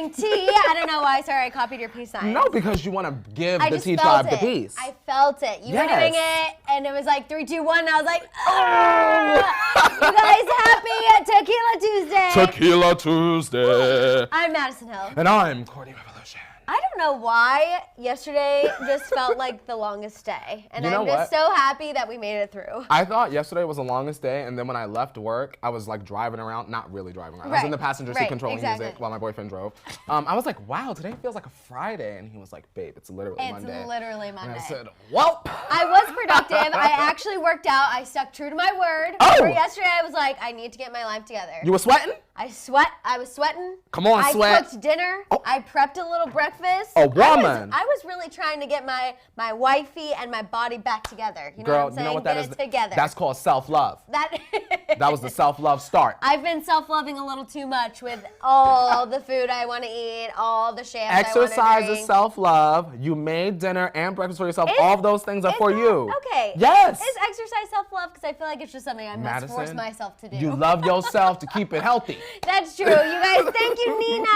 delivering tea. I don't know why. Sorry, I copied your peace sign. No, because you want to give the tea tribe the peace. I felt it. You were doing it, and it was like 3, 2, 1, and I was like, you guys happy Tequila Tuesday? Tequila Tuesday. I'm Maddison Hill. And I'm Kourtney Kardashian. I don't know why yesterday just felt like the longest day. And I'm just so happy that we made it through. I thought yesterday was the longest day, and then when I left work, I was like driving around, not really driving around. I was in the passenger seat controlling music while my boyfriend drove. I was like, wow, today feels like a Friday. And he was like, babe, it's literally Monday. It's literally Monday. And I said, well. I was productive. I actually worked out. I stuck true to my word. For yesterday, I was like, I need to get my life together. You were sweating? I was sweating. Come on, sweat. I cooked dinner. I prepped a little breakfast. A woman. I was really trying to get my wifey and my body back together. You know what I'm saying? You know what that is? Together. That's called self-love. That was the self-love start. I've been self-loving a little too much with all the food I want to eat, all the shams Exercise I want to drink. is self-love. You made dinner and breakfast for yourself. All of those things are for you. Okay. Yes. Is exercise self-love? Because I feel like it's just something I must force myself to do. You love yourself to keep it healthy. That's true. You guys, thank you, Nina.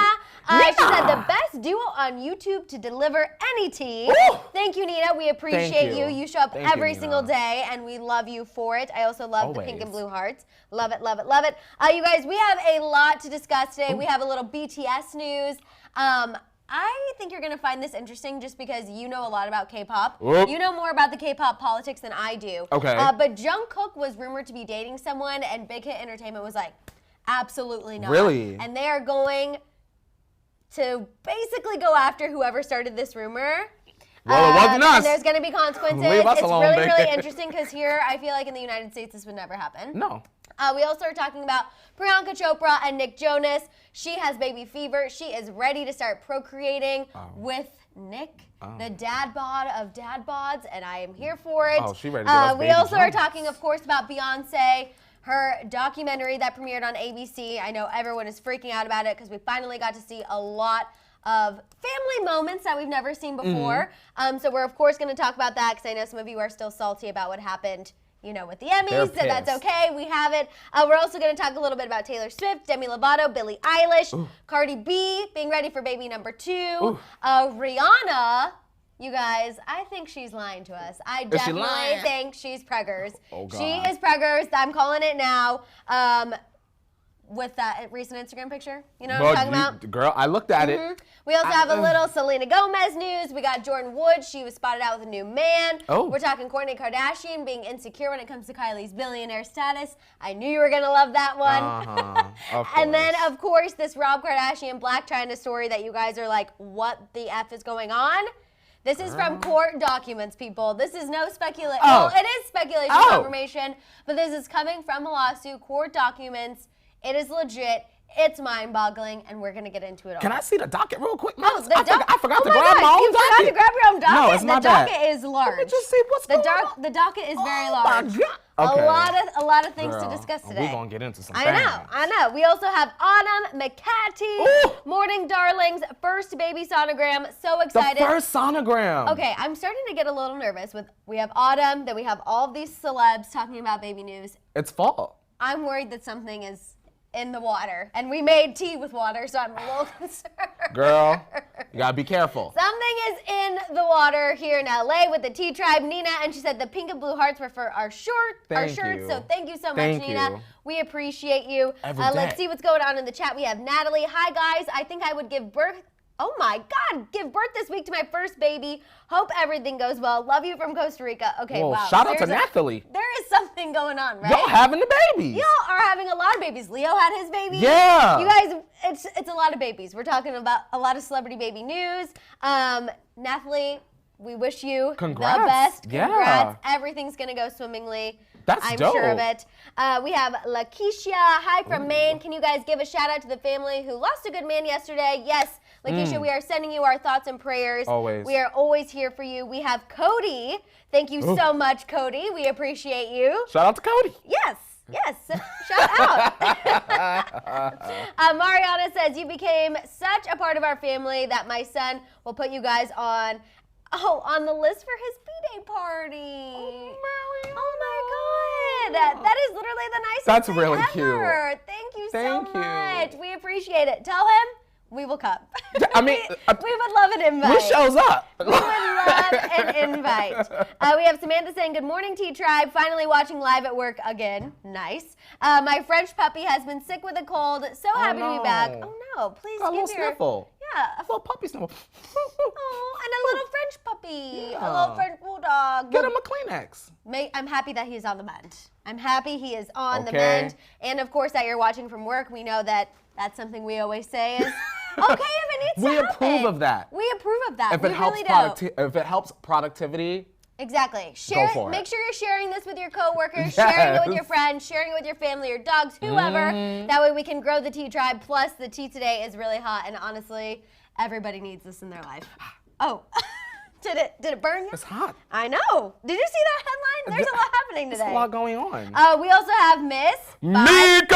She said the best duo on YouTube to deliver any tea. Ooh. Thank you, Nina. We appreciate you. You show up every single Nina. day, and we love you for it. I also love the pink and blue hearts. Love it, love it, love it. You guys, we have a lot to discuss today. We have a little BTS news. I think you're going to find this interesting just because you know a lot about K-pop. You know more about the K-pop politics than I do. Okay. But Jungkook was rumored to be dating someone, and Big Hit Entertainment was like, absolutely not. Really? And they are going to basically go after whoever started this rumor. Well, it wasn't us. And there's going to be consequences. Leave us alone, really, baby. really interesting because here, I feel like in the United States, this would never happen. No. We also are talking about Priyanka Chopra and Nick Jonas. She has baby fever. She is ready to start procreating with Nick, the dad bod of dad bods, and I am here for it. Oh, she ready to give us We baby also are Jonas. talking, of course, about Beyonce. Her documentary that premiered on ABC. I know everyone is freaking out about it because we finally got to see a lot of family moments that we've never seen before. So we're, of course, going to talk about that because I know some of you are still salty about what happened, you know, with the Emmys. So that's okay. We have it. We're also going to talk a little bit about Taylor Swift, Demi Lovato, Billie Eilish, Cardi B being ready for baby number 2, Rihanna. You guys, I think she's lying to us. I definitely think she's preggers. Oh, God. She is preggers. I'm calling it now. With that recent Instagram picture. You know what I'm talking about? Girl, I looked at it. We also have a little Selena Gomez news. We got Jordan Woods. She was spotted out with a new man. We're talking Kourtney Kardashian being insecure when it comes to Kylie's billionaire status. I knew you were going to love that one. And then, of course, this Rob Kardashian Blac Chyna story that you guys are like, what the F is going on? This is from court documents, people. This is no speculation. Well, it is speculation confirmation, but this is coming from a lawsuit, court documents. It is legit. It's mind-boggling, and we're going to get into it all. Can I see the docket real quick? I forgot to grab my own docket. You forgot to grab your own docket? No, it's my bad. The docket is large. Let me just see what's going on. The docket is very large. My God. Okay. A lot of things to discuss today. We're going to get into some things. I know. We also have Autumn McCatty, Morning Darlings, first baby sonogram. So excited. The first sonogram. Okay, I'm starting to get a little nervous. We have Autumn, then we have all of these celebs talking about baby news. It's fall. I'm worried that something is in the water. And we made tea with water, so I'm a little concerned. Girl, you gotta be careful. Something is in the water here in LA with the Tea Tribe, Nina, and she said the pink and blue hearts were for our shirts. So thank you so much, Nina. We appreciate you. Let's see what's going on in the chat. We have Natalie. Hi, guys. I think I would give birth. Oh my God, give birth this week to my first baby. Hope everything goes well. Love you from Costa Rica. Okay, wow. Shout out to Natalie. There is something going on, right? Y'all having the babies. Y'all are having a lot of babies. Leo had his baby. Yeah. You guys, it's a lot of babies. We're talking about a lot of celebrity baby news. Natalie, we wish you the best. Congrats. Yeah. Everything's going to go swimmingly. I'm dope. Sure of it. We have Lakeisha. Hi from Maine. Can you guys give a shout out to the family who lost a good man yesterday? Yes, Lakeisha, we are sending you our thoughts and prayers. Always. We are always here for you. We have Cody. Thank you so much, Cody. We appreciate you. Shout out to Cody. Yes. Shout out. Mariana says, you became such a part of our family that my son will put you guys on the list for his B-Day party. Oh my God. That is literally the nicest thing really ever. cute. Thank you so much. We appreciate it. Tell him We will come. I mean, we would love an invite. Who shows up? We would love an invite. We have Samantha saying, good morning, T-Tribe. Finally watching live at work again. Nice. My French puppy has been sick with a cold. So happy to be back. Oh, no. Please a give little your... sniffle. Yeah. A little puppy sniffle. Oh, and a little French puppy. Yeah. A little French bulldog. Get him a Kleenex. I'm happy that he's on the mend. I'm happy he is on the mend. And, of course, that you're watching from work. We know that that's something we always say is... Okay, if it needs to happen. We approve of that. We approve of that. If it helps if it helps productivity. Exactly. Share go for it. Make sure you're sharing this with your coworkers, sharing it with your friends, sharing it with your family, your dogs, whoever. That way we can grow the tea tribe. Plus, the tea today is really hot, and honestly, everybody needs this in their life. Oh. Did it burn you? It's hot. I know. Did you see that headline? There's a lot happening today. There's a lot going on. We also have Miss Mika!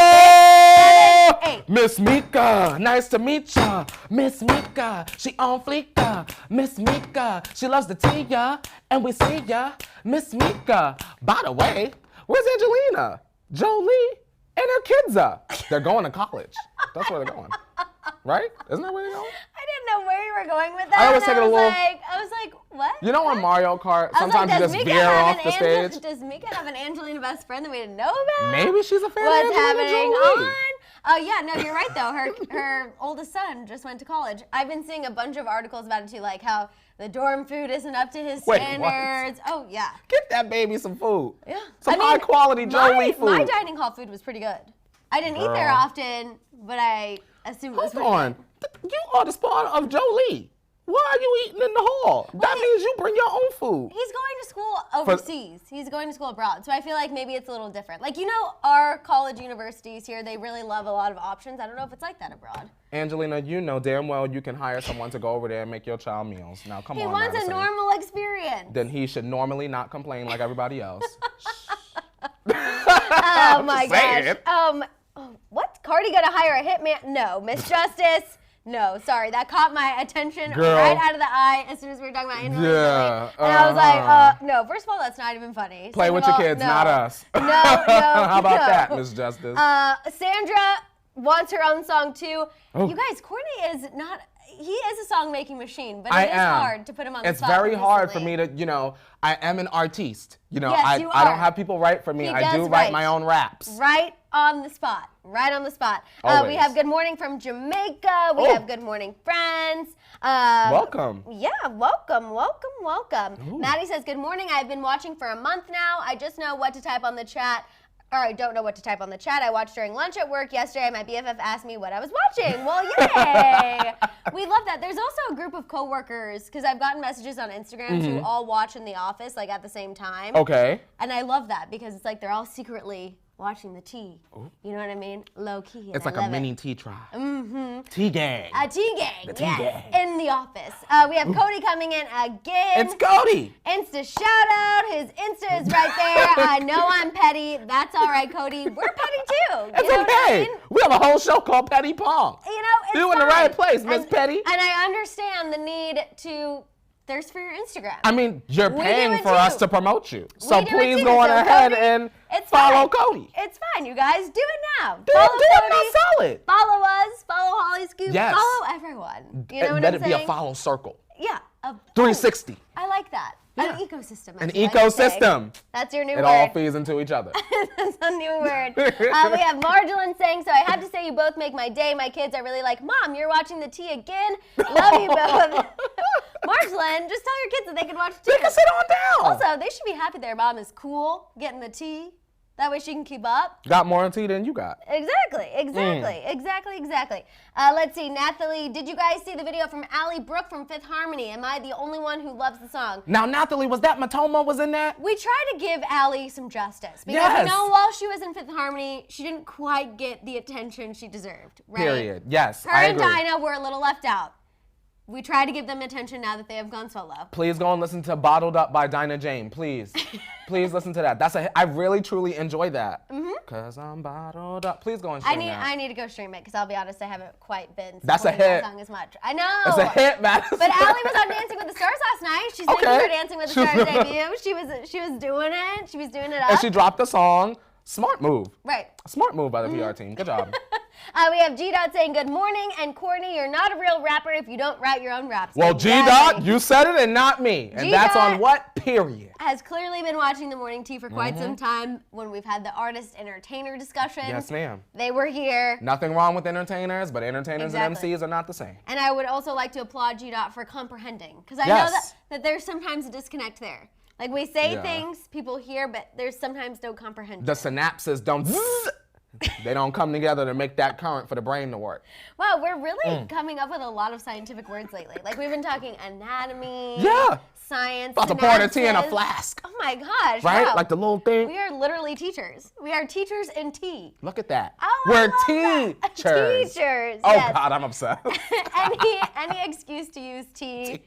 7, 8. Miss Mika, nice to meet ya. Miss Mika, she on fleeka. Miss Mika, she loves the tea, ya. And we see ya. Miss Mika. By the way, where's Angelina, Jolie, and her kids are? They're going to college. That's where they're going. Right? Isn't that where they're going? I didn't know where you were going with that. I always take it a little. I was like, what? You know on Mario Kart, sometimes you just veer off the stage? Does Mika have an Angelina best friend that we didn't know about? Maybe she's a fan of What's Angelina happening Jolie. on? Oh, yeah, no, you're right, though. Her oldest son just went to college. I've been seeing a bunch of articles about it, too, like how the dorm food isn't up to his standards. What? Oh, yeah. Get that baby some food. Yeah. Some high-quality Jolie food. My dining hall food was pretty good. I didn't eat there often, but I assumed it was pretty good. You are the spawn of Jolie. Why are you eating in the hall? That means you bring your own food. He's going to school overseas. He's going to school abroad. So I feel like maybe it's a little different. Like, you know, our college universities here, they really love a lot of options. I don't know if it's like that abroad. Angelina, you know damn well you can hire someone to go over there and make your child meals. Now, come on, He wants Madison. a normal experience. Then he should normally not complain like everybody else. Oh, my gosh. What? Cardi gonna hire a hitman? No. Miss Justice? No, sorry, that caught my attention right out of the eye as soon as we were talking about Angelina Jolie. And I was like, no, first of all, that's not even funny. Play with your kids, not us. No, How about that, Miss Justice? Sandra wants her own song, too. Oh. You guys, Kourtney is not... He is a song-making machine, but it is hard to put him on the spot. It's very hard for me to, you know, I am an artiste. You know, yes, you I don't have people write for me. I do write my own raps. Right on the spot. Right on the spot. We have good morning from Jamaica. We have good morning, friends. Welcome. Yeah, welcome. Ooh. Maddie says, good morning. I've been watching for a month now. I just know what to type on the chat. Or I don't know what to type on the chat. I watched during lunch at work yesterday. My BFF asked me what I was watching. Well, yay! We love that. There's also a group of coworkers, because I've gotten messages on Instagram who all watch in the office, like at the same time. Okay. And I love that because it's like they're all secretly watching the tea. Ooh. You know what I mean? Low key. It's like a mini tea tribe. Tea gang. A tea gang. The tea yes. gang. In the office. We have Cody coming in again. It's Cody. Insta shout out. His Insta is right there. I know I'm petty. That's all right, Cody. We're petty too. It's you know okay. What I mean? We have a whole show called Petty Pong. You know, it's You're in the right place, Miss Petty. And I understand the need to thirst for your Instagram. I mean, you're paying for us to promote you. So please go on ahead and follow Cody. It's fine, you guys. Do it now. Do it now, solid. Follow us. Follow Hollyscoop. Yes. Follow everyone. You know what I'm saying? Let it be a follow circle. Yeah. 360. I like that. Yeah. An ecosystem. An ecosystem. That's your new word. It all feeds into each other. That's a new word. We have Marjolaine saying, so I have to say you both make my day. My kids are really like, Mom, you're watching the tea again? Love you both. Marjolaine, just tell your kids that they can watch tea. They can sit on down. Also, they should be happy their mom is cool, getting the tea. That way she can keep up. Got more tea than you got. Exactly. Let's see, Nathalie, did you guys see the video from Allie Brooke from Fifth Harmony? Am I the only one who loves the song? Now, Nathalie, was that Matoma was in that? We try to give Allie some justice. Because you know, while she was in Fifth Harmony, she didn't quite get the attention she deserved, right? Period. Yes, I agree. Her and Dinah were a little left out. We try to give them attention now that they have gone solo. Please go and listen to Bottled Up by Dinah Jane, please. Please listen to that. I really, truly enjoy that. Cause I'm bottled up. Please go and stream that. I need to go stream it, because I'll be honest, I haven't quite been That's a hit. that song as much. I know. It's a hit, Madison. But Allie was on Dancing with the Stars last night. She sang her Dancing with the Stars debut. She was doing it. She was doing it up. And she dropped the song. Smart move. Right. A smart move by the PR team. Good job. We have G-Dot saying good morning, and Courtney, you're not a real rapper if you don't write your own raps. Well, G-Dot, you said it and not me. And that's on what? Period. Has clearly been watching the morning tea for quite some time when we've had the artist-entertainer discussion. Yes, ma'am. They were here. Nothing wrong with entertainers, but entertainers and MCs are not the same. And I would also like to applaud G-Dot for comprehending, because I know that there's sometimes a disconnect there. Like, we say things, people hear, but there's sometimes no comprehension. The synapses don't zzz. They don't come together to make that current for the brain to work. Wow, we're really coming up with a lot of scientific words lately. Like, we've been talking anatomy, science, about to pour the tea in a flask. Oh my gosh. Right? Wow. Like the little thing. We are literally teachers. We are teachers in tea. Look at that. Oh, we're teachers. Teachers. Oh, yes. God, I'm obsessed. any excuse to use tea.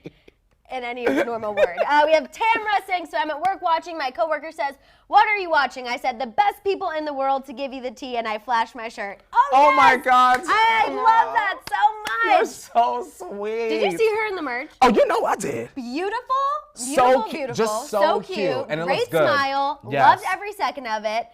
In any normal word. We have Tamra saying, so I'm at work watching. My coworker says, what are you watching? I said, the best people in the world to give you the tea, and I flashed my shirt. Oh yes! My God. I love that so much. You're so sweet. Did you see her in the merch? Oh, you know I did. Beautiful. So beautiful. Just so cute. And it Great looks good. Smile. Yes. Loved every second of it.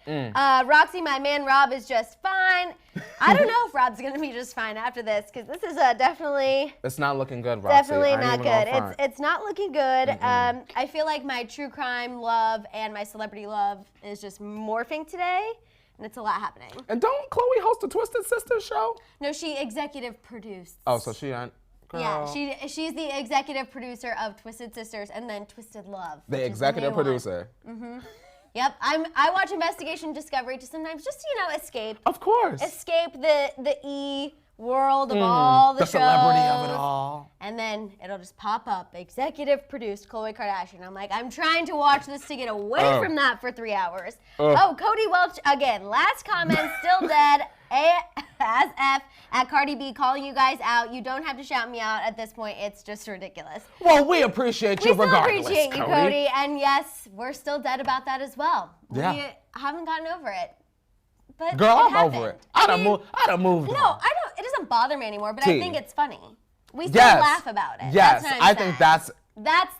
Roxy, my man Rob is just fine. I don't know if Rob's going to be just fine after this, because this is definitely... It's not looking good, Roxy. Definitely not good. It's not looking good. I feel like my true crime love and my celebrity love is just morphing today, and it's a lot happening. And don't Chloe host a Twisted Sisters show? No, she executive produced. Oh, so she ain't... Girl. Yeah, she's the executive producer of Twisted Sisters and then Twisted Love. The executive producer. Yep, I watch Investigation Discovery to sometimes just, escape. Of course. Escape the E world of all the shows. The celebrity of it all. And then it'll just pop up, executive produced Kourtney Kardashian. I'm like, I'm trying to watch this to get away from that for 3 hours. Oh, Cody Welch again. Last comment, still dead. As F at Cardi B calling you guys out. You don't have to shout me out at this point. It's just ridiculous. Well, we appreciate you regardless, We appreciate you, Cody. And yes, we're still dead about that as well. Yeah. We haven't gotten over it. But girl, I'm happened. over it. I'd have moved. No, I don't. It doesn't bother me anymore. But I think it's funny. We still laugh about it. Yes, that's I think that's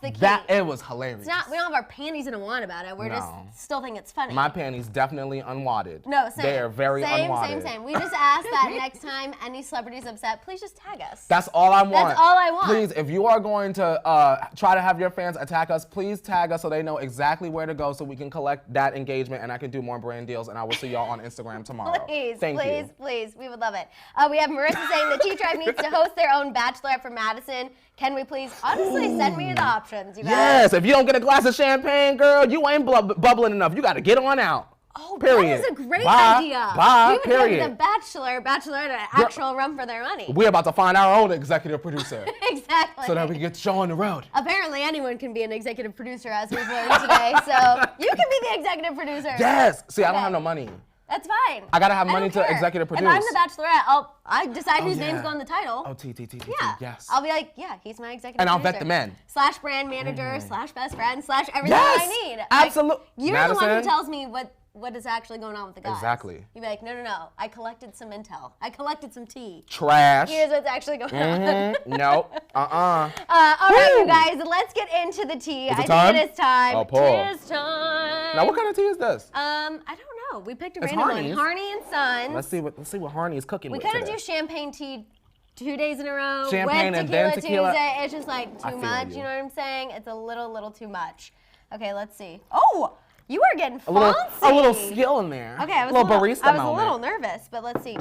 the key. It was hilarious. It's not. We don't have our panties in a wad about it. We're just still think it's funny. My panties definitely unwadded. No, same. They are very unwadded. Same. We just ask that next time any celebrity's upset, please just tag us. That's all I want. That's all I want. Please, if you are going to try to have your fans attack us, please tag us so they know exactly where to go so we can collect that engagement and I can do more brand deals. And I will see y'all on Instagram tomorrow. Please. We would love it. We have Marissa saying the T-Tribe needs to host their own bachelorette for Maddison. Can we please honestly send me the options, you guys? Yes, if you don't get a glass of champagne, girl, you ain't bubbling enough. You got to get on out. Oh, period. That is a great idea. Bye, we would period. give the bachelorette an actual run for their money. We're about to find our own executive producer. Exactly. So that we can get the show on the road. Apparently anyone can be an executive producer, as we've learned today. So you can be the executive producer. Yes. See, I don't have no money. That's fine. I gotta have money to executive produce. If I'm the bachelorette, I decide whose name's go on the title. Oh, T. Yeah. Yes. I'll be like, yeah, he's my executive and producer. I'll vet the men. / brand manager, / best friend, / everything I need. Absolutely. You're Maddison, the one who tells me what is actually going on with the guys. Exactly. You'd be like, no. I collected some intel. I collected some tea. Trash. Here's what's actually going on. Nope. All right, you guys, let's get into the tea. Is it I think it is time. Oh, pull. It is time. Now, what kind of tea is this? I don't know. We picked a It's random Harney's. one. Harney and Sons. Let's see what Harney is cooking with We couldn't today. do champagne tea 2 days in a row. Champagne with and then tequila. Tuesday. It's just like too I feel much. you. You know what I'm saying? It's a little too much. Okay, let's see. Oh, you are getting fancy. A little skill in there. Okay, I was barista I was moment. a little nervous, but let's see.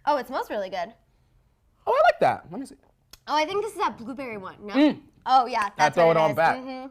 Oh, it smells really good. Oh, I like that. Let me see. Oh, I think this is that blueberry one. No. Oh yeah, that's throw what it on is. back.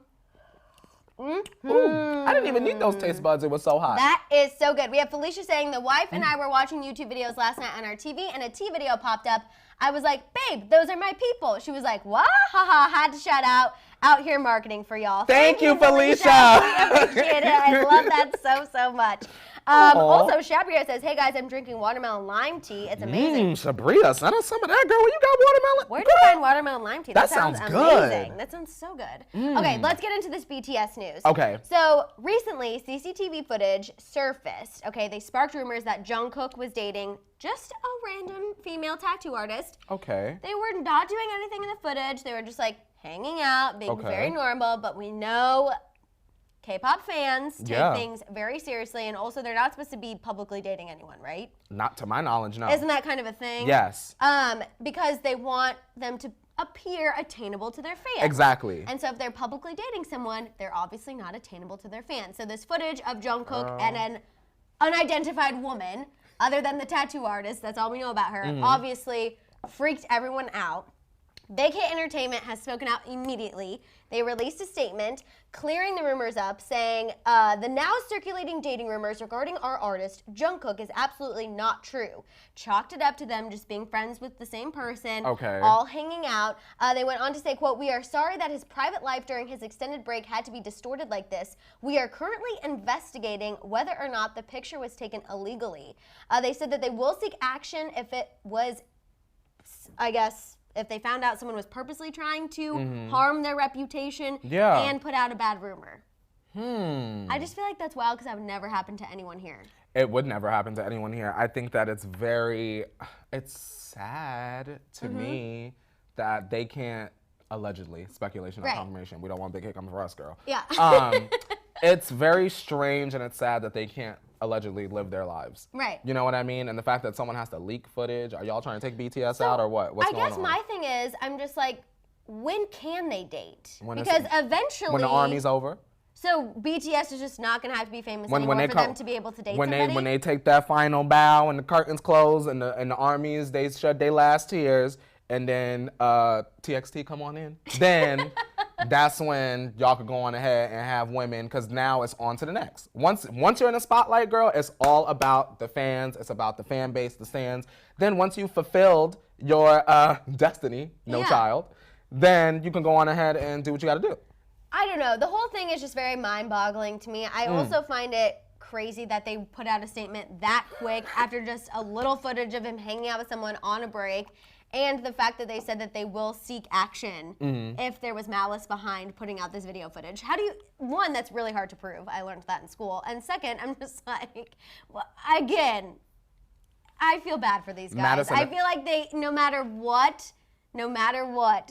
Ooh, I didn't even need those taste buds. It was so hot. That is so good. We have Felicia saying the wife and I were watching YouTube videos last night on our TV, and a tea video popped up. I was like, babe, those are my people. She was like, what? Haha, had to shout out here marketing for y'all. Thank you, Felicia. We appreciate it. I love that so much. Also, Chopra says, hey guys, I'm drinking watermelon lime tea. It's amazing. Sabrina, send us some of that, girl. Where you got watermelon? Where do you find watermelon lime tea? That sounds amazing. good. That sounds so good. Okay, let's get into this BTS news. Okay. So recently, CCTV footage surfaced. Okay, they sparked rumors that Jungkook was dating just a random female tattoo artist. Okay. They were not doing anything in the footage. They were just like hanging out, being very normal. But we know K-pop fans take Yeah. things very seriously, and also they're not supposed to be publicly dating anyone, right? Not to my knowledge, no. Isn't that kind of a thing? Yes. Because they want them to appear attainable to their fans. Exactly. And so if they're publicly dating someone, they're obviously not attainable to their fans. So this footage of Jungkook and an unidentified woman, other than the tattoo artist, that's all we know about her, obviously freaked everyone out. Vacay Entertainment has spoken out immediately. They released a statement clearing the rumors up, saying, the now circulating dating rumors regarding our artist, Jungkook, is absolutely not true. Chalked it up to them just being friends with the same person, all hanging out. They went on to say, quote, we are sorry that his private life during his extended break had to be distorted like this. We are currently investigating whether or not the picture was taken illegally. They said that they will seek action if it was, I guess, if they found out someone was purposely trying to harm their reputation and put out a bad rumor. I just feel like that's wild because that would never happen to anyone here. It would never happen to anyone here. I think that it's sad to me that they can't, allegedly, speculation or confirmation. We don't want big hit coming for us, girl. Yeah. It's very strange and it's sad that they can't allegedly live their lives. Right. You know what I mean? And the fact that someone has to leak footage. Are y'all trying to take BTS out or what? What's going on? I guess my thing is, I'm just like, when can they date? Because eventually... When the army's over. So BTS is just not going to have to be famous anymore for them to be able to date somebody? When they take that final bow and the curtains close and the armies, they shed their last tears, and then TXT come on in, then that's when y'all could go on ahead and have women, because now it's on to the next. Once you're in the spotlight, girl, it's all about the fans. It's about the fan base, the stands. Then once you've fulfilled your destiny, no child, then you can go on ahead and do what you got to do. I don't know. The whole thing is just very mind-boggling to me. I also find it crazy that they put out a statement that quick after just a little footage of him hanging out with someone on a break. And the fact that they said that they will seek action if there was malice behind putting out this video footage. How do you, one, that's really hard to prove. I learned that in school. And second, I'm just like, well, again, I feel bad for these guys. Maddison, I feel like they, no matter what,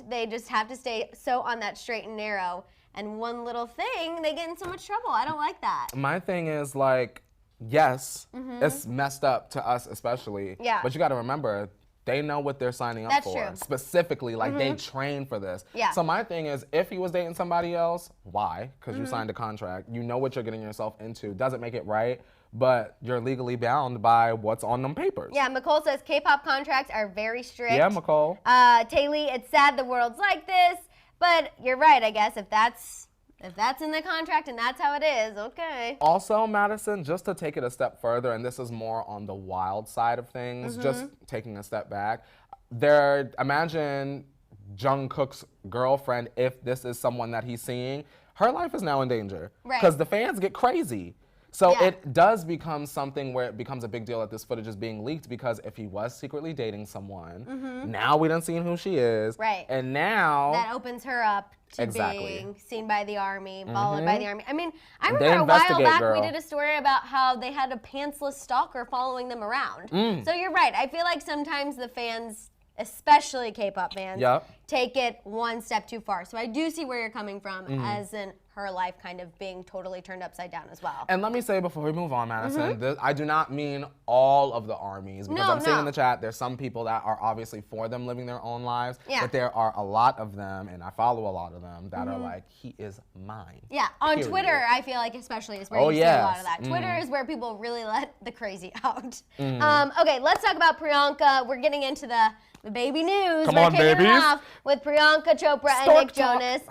they just have to stay so on that straight and narrow. And one little thing, they get in so much trouble. I don't like that. My thing is like, yes, it's messed up to us especially. Yeah. But you got to remember, they know what they're signing up That's for. true. Specifically, like they train for this. Yeah. So my thing is, if he was dating somebody else, why? Because you signed a contract. You know what you're getting yourself into. Doesn't make it right, but you're legally bound by what's on them papers. Yeah, McCole says K-pop contracts are very strict. Yeah, McCole. Taylor, it's sad the world's like this, but you're right, I guess. If that's in the contract and that's how it is, okay. Also, Maddison, just to take it a step further, and this is more on the wild side of things, just taking a step back, imagine Jungkook's girlfriend, if this is someone that he's seeing, her life is now in danger. Right. Because the fans get crazy. So Yeah. it does become something where it becomes a big deal that this footage is being leaked, because if he was secretly dating someone, now we done seen who she is. Right. And now... That opens her up to being seen by the army, followed by the army. I mean, I They remember a while investigate, back girl. we did a story about how they had a pantsless stalker following them around. So you're right. I feel like sometimes the fans, especially K-pop fans, take it one step too far. So I do see where you're coming from, as in her life kind of being totally turned upside down as well. And let me say before we move on, Maddison, I do not mean all of the armies, because I'm seeing in the chat there's some people that are obviously for them living their own lives, but there are a lot of them, and I follow a lot of them, that are like, he is mine. Yeah, on Twitter, I feel like especially is where you see a lot of that. Twitter is where people really let the crazy out. Okay, let's talk about Priyanka. We're getting into the baby news. Come We're on, kicking it babies. off with Priyanka Chopra and Nick Jonas.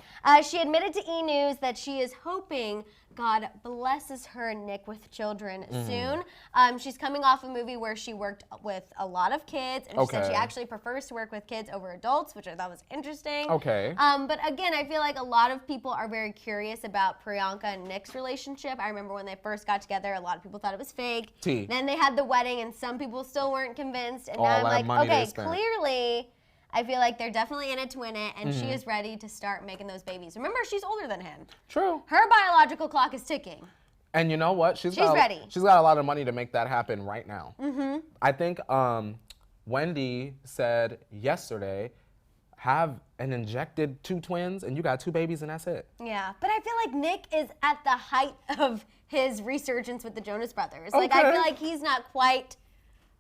She admitted to E! News that she is hoping God blesses her and Nick with children soon. She's coming off a movie where she worked with a lot of kids, and she said she actually prefers to work with kids over adults, which I thought was interesting. But again, I feel like a lot of people are very curious about Priyanka and Nick's relationship. I remember when they first got together, a lot of people thought it was fake. Then they had the wedding, and some people still weren't convinced. And now I'm like, okay, clearly, I feel like they're definitely in it to win it, and she is ready to start making those babies. Remember, she's older than him. True. Her biological clock is ticking. And you know what? She's ready. She's got a lot of money to make that happen right now. I think Wendy said yesterday have an injected 2 twins and you got 2 babies and that's it. Yeah, but I feel like Nick is at the height of his resurgence with the Jonas Brothers. Like, I feel like he's not quite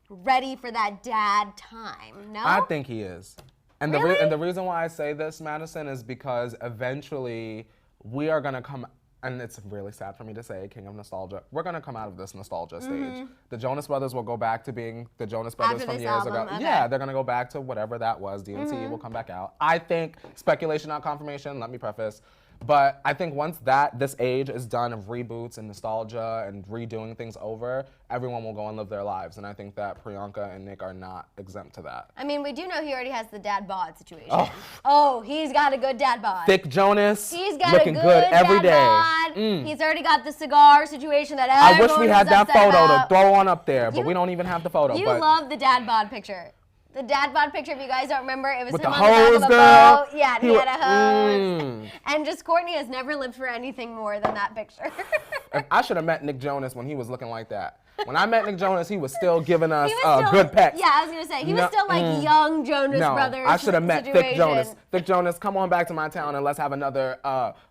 ready for that dad time, no? I think he is. And Really? and the reason why I say this, Madison, is because eventually we are going to come, and it's really sad for me to say, King of Nostalgia, we're going to come out of this nostalgia stage. The Jonas Brothers will go back to being the Jonas Brothers After from this years album, ago. okay. Yeah, they're going to go back to whatever that was. DNC will come back out. I think, speculation, not confirmation, let me preface, but I think once this age is done of reboots and nostalgia and redoing things over, everyone will go and live their lives. And I think that Priyanka and Nick are not exempt to that. I mean, we do know he already has the dad bod situation. Oh, he's got a good dad bod. Thick Jonas, He's got looking a good every day. dad bod. He's already got the cigar situation that I everyone wish we was had that upset photo about. to throw on up there, but we don't even have the photo. You but love the dad bod picture. The dad bod picture, if you guys don't remember, it was with him the on the back hose, of a girl. boat. Yeah, and he had a hose. And just Kourtney has never lived for anything more than that picture. I should have met Nick Jonas when he was looking like that. When I met Nick Jonas, he was still giving us He was still, good pecs. Yeah, I was gonna say he was still like young Jonas Brothers. I should have met situation. Thick Jonas. Thick Jonas, come on back to my town and let's have another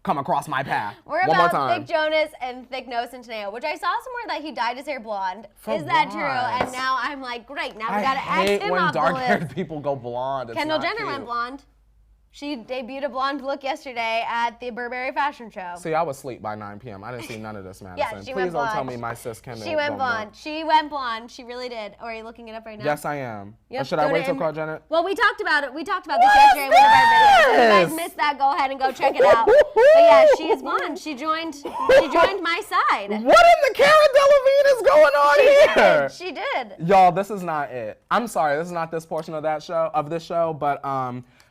come across my path. We're one more about time. Thick Jonas and Thick Nose Centineo, which I saw somewhere that he dyed his hair blonde. For Is that what? true? And now I'm like, great, now we I gotta add hate him when off the list. dark-haired people go blonde. It's Kendall not Jenner cute. went blonde. She debuted a blonde look yesterday at the Burberry fashion show. See, I was asleep by 9 p.m. I didn't see none of this, Madison. she Please went don't tell blonde. me my sis Kendall. She went blonde. She went blonde. She really did. Or are you looking it up right now? Yes, I am. Yep, Or should go I to wait till Im- Carl Jenner? Well, we talked about it. We talked about this yesterday in one of our videos. If you guys missed that, go ahead and go check it out. But yeah, she's blonde. She joined my side. What in the Cara Delevingne is going on here? She did. Y'all, this is not it. I'm sorry, this is not this portion of this show, but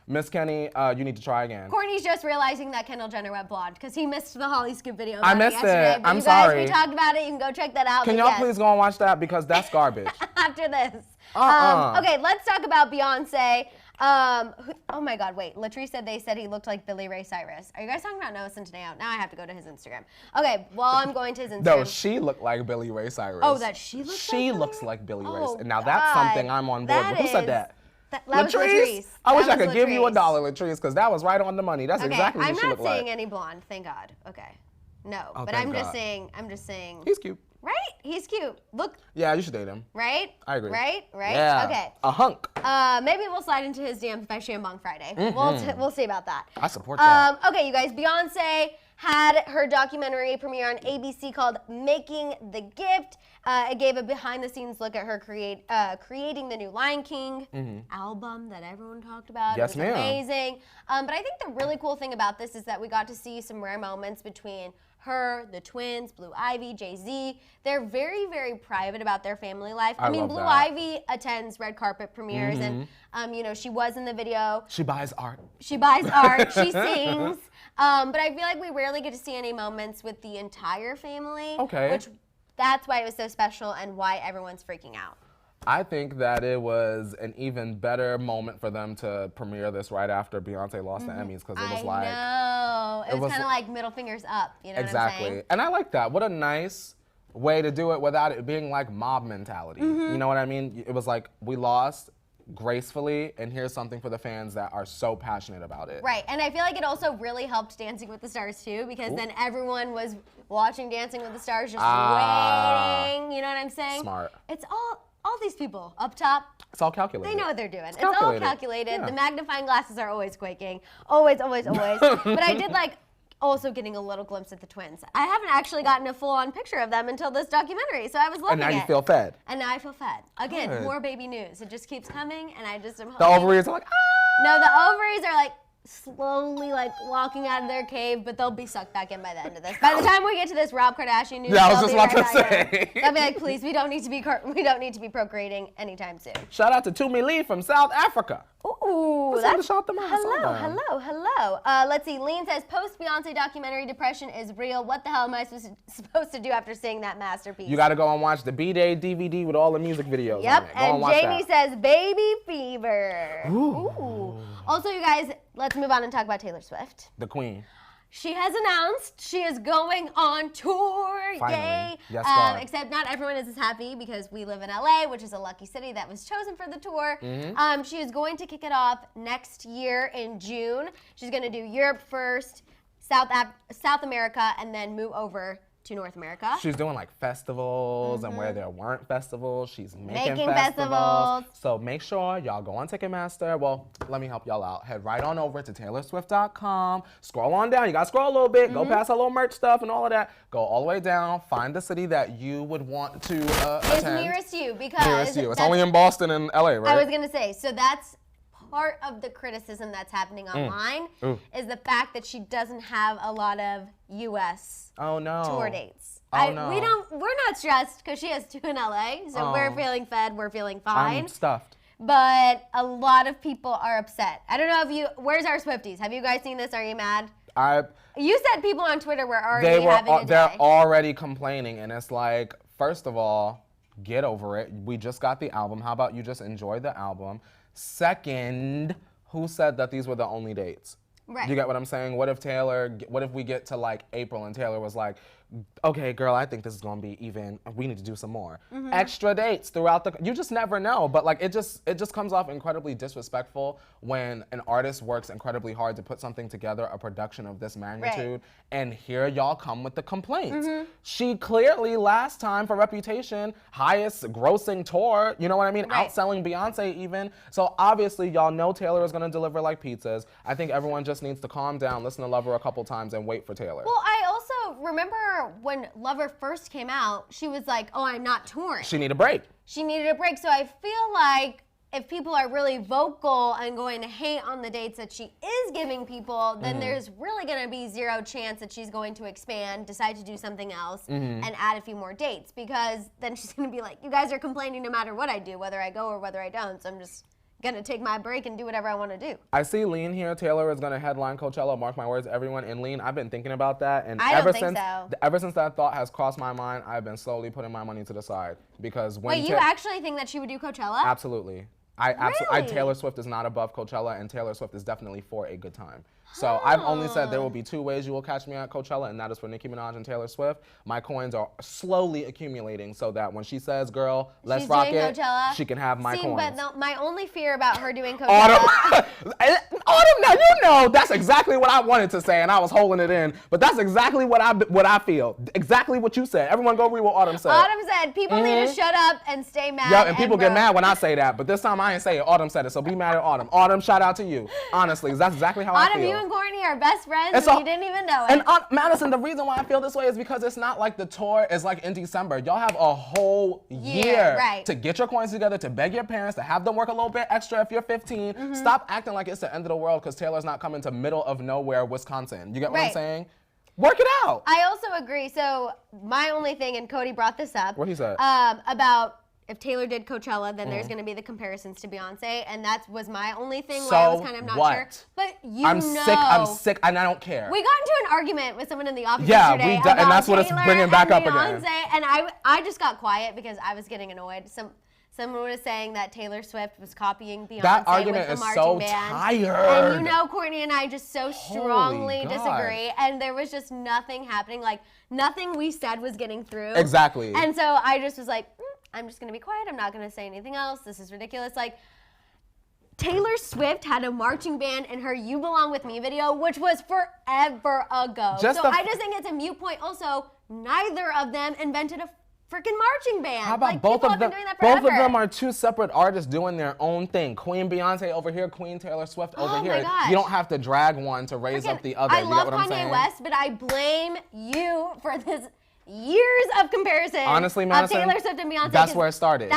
Miss Kenny, you need to try again. Kourtney's just realizing that Kendall Jenner went blonde because he missed the Hollyscoop video. I about missed yesterday, it. But I'm you guys, sorry. We talked about it. You can go check that out. Can but y'all yes, please go and watch that because that's garbage. after this. Uh-uh. Okay, let's talk about Beyonce. Oh my God, wait. Latrice said they said he looked like Billie Ray Cyrus. Are you guys talking about Noah Centineo? Now I have to go to his Instagram. Okay, while I'm going to his Instagram. No, she looked like Billie Ray Cyrus. Oh, that she looks like She Billie looks Ray? like Billie Ray Oh, Cyrus. Now that's something I'm on board with. Who said that? That was Latrice. I wish That I could was give you Latrice. $1, Latrice, because that was right on the money. That's Okay, exactly I'm what she not looked like. saying any blonde, thank God. Okay. No, Oh, but thank I'm just God. saying. He's cute. Right? He's cute. Look, Yeah, you should date him. right? I agree. Right? Yeah. Okay. A hunk. Maybe we'll slide into his DMs by Shambong Friday. Mm-hmm. We'll see about that. I support that. Okay, you guys. Beyonce had her documentary premiere on ABC called "Making the Gift." It gave a behind-the-scenes look at her creating the new Lion King album that everyone talked about. Yes, It was ma'am. amazing. But I think the really cool thing about this is that we got to see some rare moments between her, the twins, Blue Ivy, Jay-Z. They're very, very private about their family life. I mean, love Blue that. Ivy attends red carpet premieres, and she was in the video. She buys art. She buys art. She sings. But I feel like we rarely get to see any moments with the entire family. Okay. Which that's why it was so special and why everyone's freaking out. I think that it was an even better moment for them to premiere this right after Beyonce lost the Emmys because it was like I know. It was was- kind of like middle fingers up. You know what I'm exactly, saying? and I like that. What a nice way to do it without it being like mob mentality. You know what I mean? It was like we lost gracefully, and here's something for the fans that are so passionate about it. Right, and I feel like it also really helped Dancing with the Stars too, because then everyone was watching Dancing with the Stars, just waiting. You know what I'm saying? Smart. It's all these people up top. It's all calculated. They know what they're doing. It's calculated. all calculated. Yeah. The magnifying glasses are always quaking. Always, always, always. But I did like also getting a little glimpse at the twins. I haven't actually gotten a full-on picture of them until this documentary, so I was loving And it. now you feel fed. And now I feel fed. Again, Good. more baby news. It just keeps coming, and I just am The hoping. ovaries are like, ah! No, the ovaries are like slowly like walking out of their cave, but they'll be sucked back in by the end of this. By the time we get to this Rob Kardashian news, Yeah, I was they'll just be about right to back in. say. They'll be like, please, we don't need to be procreating anytime soon. Shout out to Tumi Lee from South Africa. Ooh, Let's have to shout them out. Hello. Let's see. Lean says, post-Beyonce documentary depression is real. What the hell am I supposed to do after seeing that masterpiece? You got to go and watch the B-Day DVD with all the music videos. Yep, on it. Go and watch Jamie that. says, baby fever. Ooh. Also, you guys, let's move on and talk about Taylor Swift. The Queen. She has announced she is going on tour. Finally. Yay. Yes, God. Except not everyone is as happy because we live in LA, which is a lucky city that was chosen for the tour. She is going to kick it off next year in June. She's going to do Europe first, South America, and then move over to North America. She's doing like festivals and where there weren't festivals, she's making festivals. So make sure y'all go on Ticketmaster. Well, let me help y'all out. Head right on over to TaylorSwift.com. Scroll on down. You gotta scroll a little bit. Go past our little merch stuff and all of that. Go all the way down. Find the city that you would want to attend. It's nearest you because nearest you. It's only in Boston and LA, right? I was gonna say, so that's part of the criticism that's happening online is the fact that she doesn't have a lot of U.S. tour dates. We're not stressed because she has 2 in LA, so we're feeling fed, we're feeling fine. I'm stuffed. But a lot of people are upset. I don't know where's our Swifties? Have you guys seen this? Are you mad? You said people on Twitter were already having a day. They're already complaining, and it's like, first of all, get over it. We just got the album. How about you just enjoy the album? Second, who said that these were the only dates? Right. You get what I'm saying? What if we get to like April and Taylor was like, okay, girl, I think this is gonna be even, we need to do some more. Extra dates throughout you just never know. But like, it just comes off incredibly disrespectful when an artist works incredibly hard to put something together, a production of this magnitude, and here y'all come with the complaints. She clearly, last time for Reputation, highest grossing tour, you know what I mean? Outselling Beyonce even. So obviously y'all know Taylor is gonna deliver like pizzas. I think everyone just needs to calm down, listen to Lover a couple times, and wait for Taylor. Well, I also remember when Lover first came out, she was like, oh, I'm not touring. She needed a break. She needed a break. So I feel like if people are really vocal and going to hate on the dates that she is giving people, then there's really going to be zero chance that she's going to expand, decide to do something else, and add a few more dates. Because then she's going to be like, you guys are complaining no matter what I do, whether I go or whether I don't. So I'm just gonna take my break and do whatever I want to do. I see Lean here. Taylor is gonna headline Coachella. Mark my words, everyone. And Lean, I've been thinking about that, and ever since that thought has crossed my mind, I've been slowly putting my money to the side because when Wait, you actually think that she would do Coachella? Absolutely. Taylor Swift is not above Coachella, and Taylor Swift is definitely for a good time. So I've only said there will be 2 ways you will catch me at Coachella, and that is for Nicki Minaj and Taylor Swift. My coins are slowly accumulating so that when she says, girl, let's rock it, Coachella, she can have my coins. But my only fear about her doing Coachella... Autumn, now you know that's exactly what I wanted to say, and I was holding it in, but that's exactly what I feel. Exactly what you said. Everyone go read what Autumn said. Autumn said, people need to shut up and stay mad. Yeah, and people get mad when I say that, but this time I ain't say it. Autumn said it, so be mad at Autumn. Autumn, shout out to you. Honestly, that's exactly how I feel. Autumn, you and Courtney are best friends, and you didn't even know it. And Madison, the reason why I feel this way is because it's not like the tour is like in December. Y'all have a whole year to get your coins together, to beg your parents, to have them work a little bit extra if you're 15. Stop acting like it's the end of the world because Taylor's not coming to middle of nowhere, Wisconsin. You get what I'm saying? Work it out. I also agree. So my only thing, and Cody brought this up. What he said? About if Taylor did Coachella, then there's going to be the comparisons to Beyonce, and that was my only thing where I was kind of not sure. But I'm sick, and I don't care. We got into an argument with someone in the office yesterday about and that's what it's bringing back up Beyonce, again. And I just got quiet because I was getting annoyed. Someone was saying that Taylor Swift was copying Beyonce that argument with the is marching so band. Tired. And you know, Courtney and I just so strongly disagree, and there was just nothing happening. Like, nothing we said was getting through. Exactly. And so I just was like, I'm just gonna be quiet. I'm not gonna say anything else. This is ridiculous. Like, Taylor Swift had a marching band in her You Belong With Me video, which was forever ago. I just think it's a moot point. Also, neither of them invented a freaking marching band. How about both of them? Both of them are 2 separate artists doing their own thing. Queen Beyonce over here, Queen Taylor Swift over here. Gosh. You don't have to drag one to raise up the other. I love Kanye West, but I blame you for this years of comparison. Honestly, Madison, of Taylor Swift and Beyonce. That's where it started.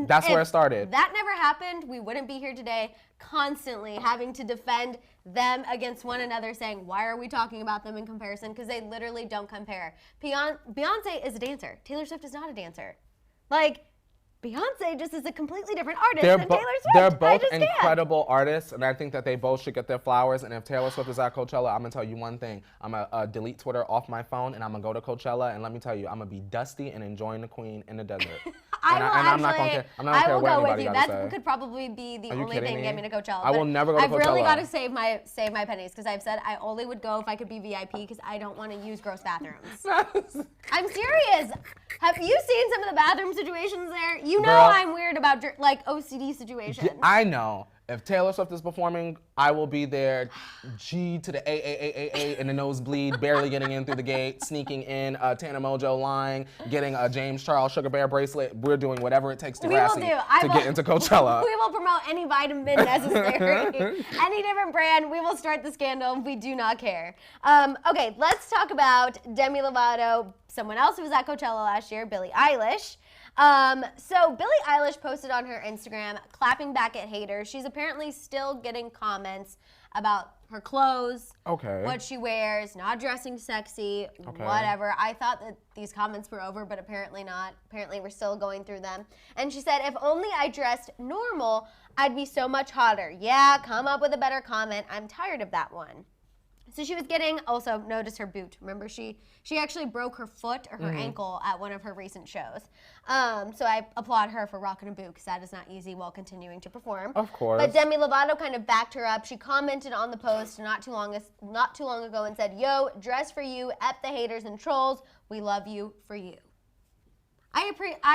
That's where it started. That never happened, we wouldn't be here today constantly having to defend them against one another, saying, why are we talking about them in comparison? Because they literally don't compare. Beyonce is a dancer. Taylor Swift is not a dancer. Like, Beyonce just is a completely different artist They're, than Taylor Swift. they're I both just can't. incredible artists, and I think that they both should get their flowers. And if Taylor Swift is at Coachella, I'm gonna tell you one thing. I'm gonna delete Twitter off my phone, and I'm gonna go to Coachella. And let me tell you, I'm gonna be dusty and enjoying the Queen in the desert. I'm not gonna care. I will what go with anybody you. gotta That say. could probably be the Are you only kidding thing to get me? me to Coachella. I will never go to I've really Coachella. got to save my pennies because I've said I only would go if I could be VIP because I don't want to use gross bathrooms. I'm serious. Have you seen some of the bathroom situations there? You know Girl. I'm weird about like OCD situations. I know. If Taylor Swift is performing, I will be there, G to the A in the nosebleed, barely getting in through the gate, sneaking in, Tana Mojo lying, getting a James Charles Sugar Bear bracelet. We're doing whatever it takes to get into Coachella. We will promote any vitamin necessary, any different brand. We will start the scandal. We do not care. Okay, let's talk about Demi Lovato, someone else who was at Coachella last year, Billie Eilish. So Billie Eilish posted on her Instagram, clapping back at haters. She's apparently still getting comments about her clothes, what she wears, not dressing sexy, whatever. I thought that these comments were over, but apparently not. Apparently we're still going through them. And she said, if only I dressed normal, I'd be so much hotter. Yeah, come up with a better comment. I'm tired of that one. So she was getting, also notice her boot. Remember, she actually broke her foot or her ankle at one of her recent shows. So I applaud her for rocking a boot because that is not easy while continuing to perform. Of course. But Demi Lovato kind of backed her up. She commented on the post not too long ago and said, "Yo, dress for you, F the haters and trolls. We love you for you."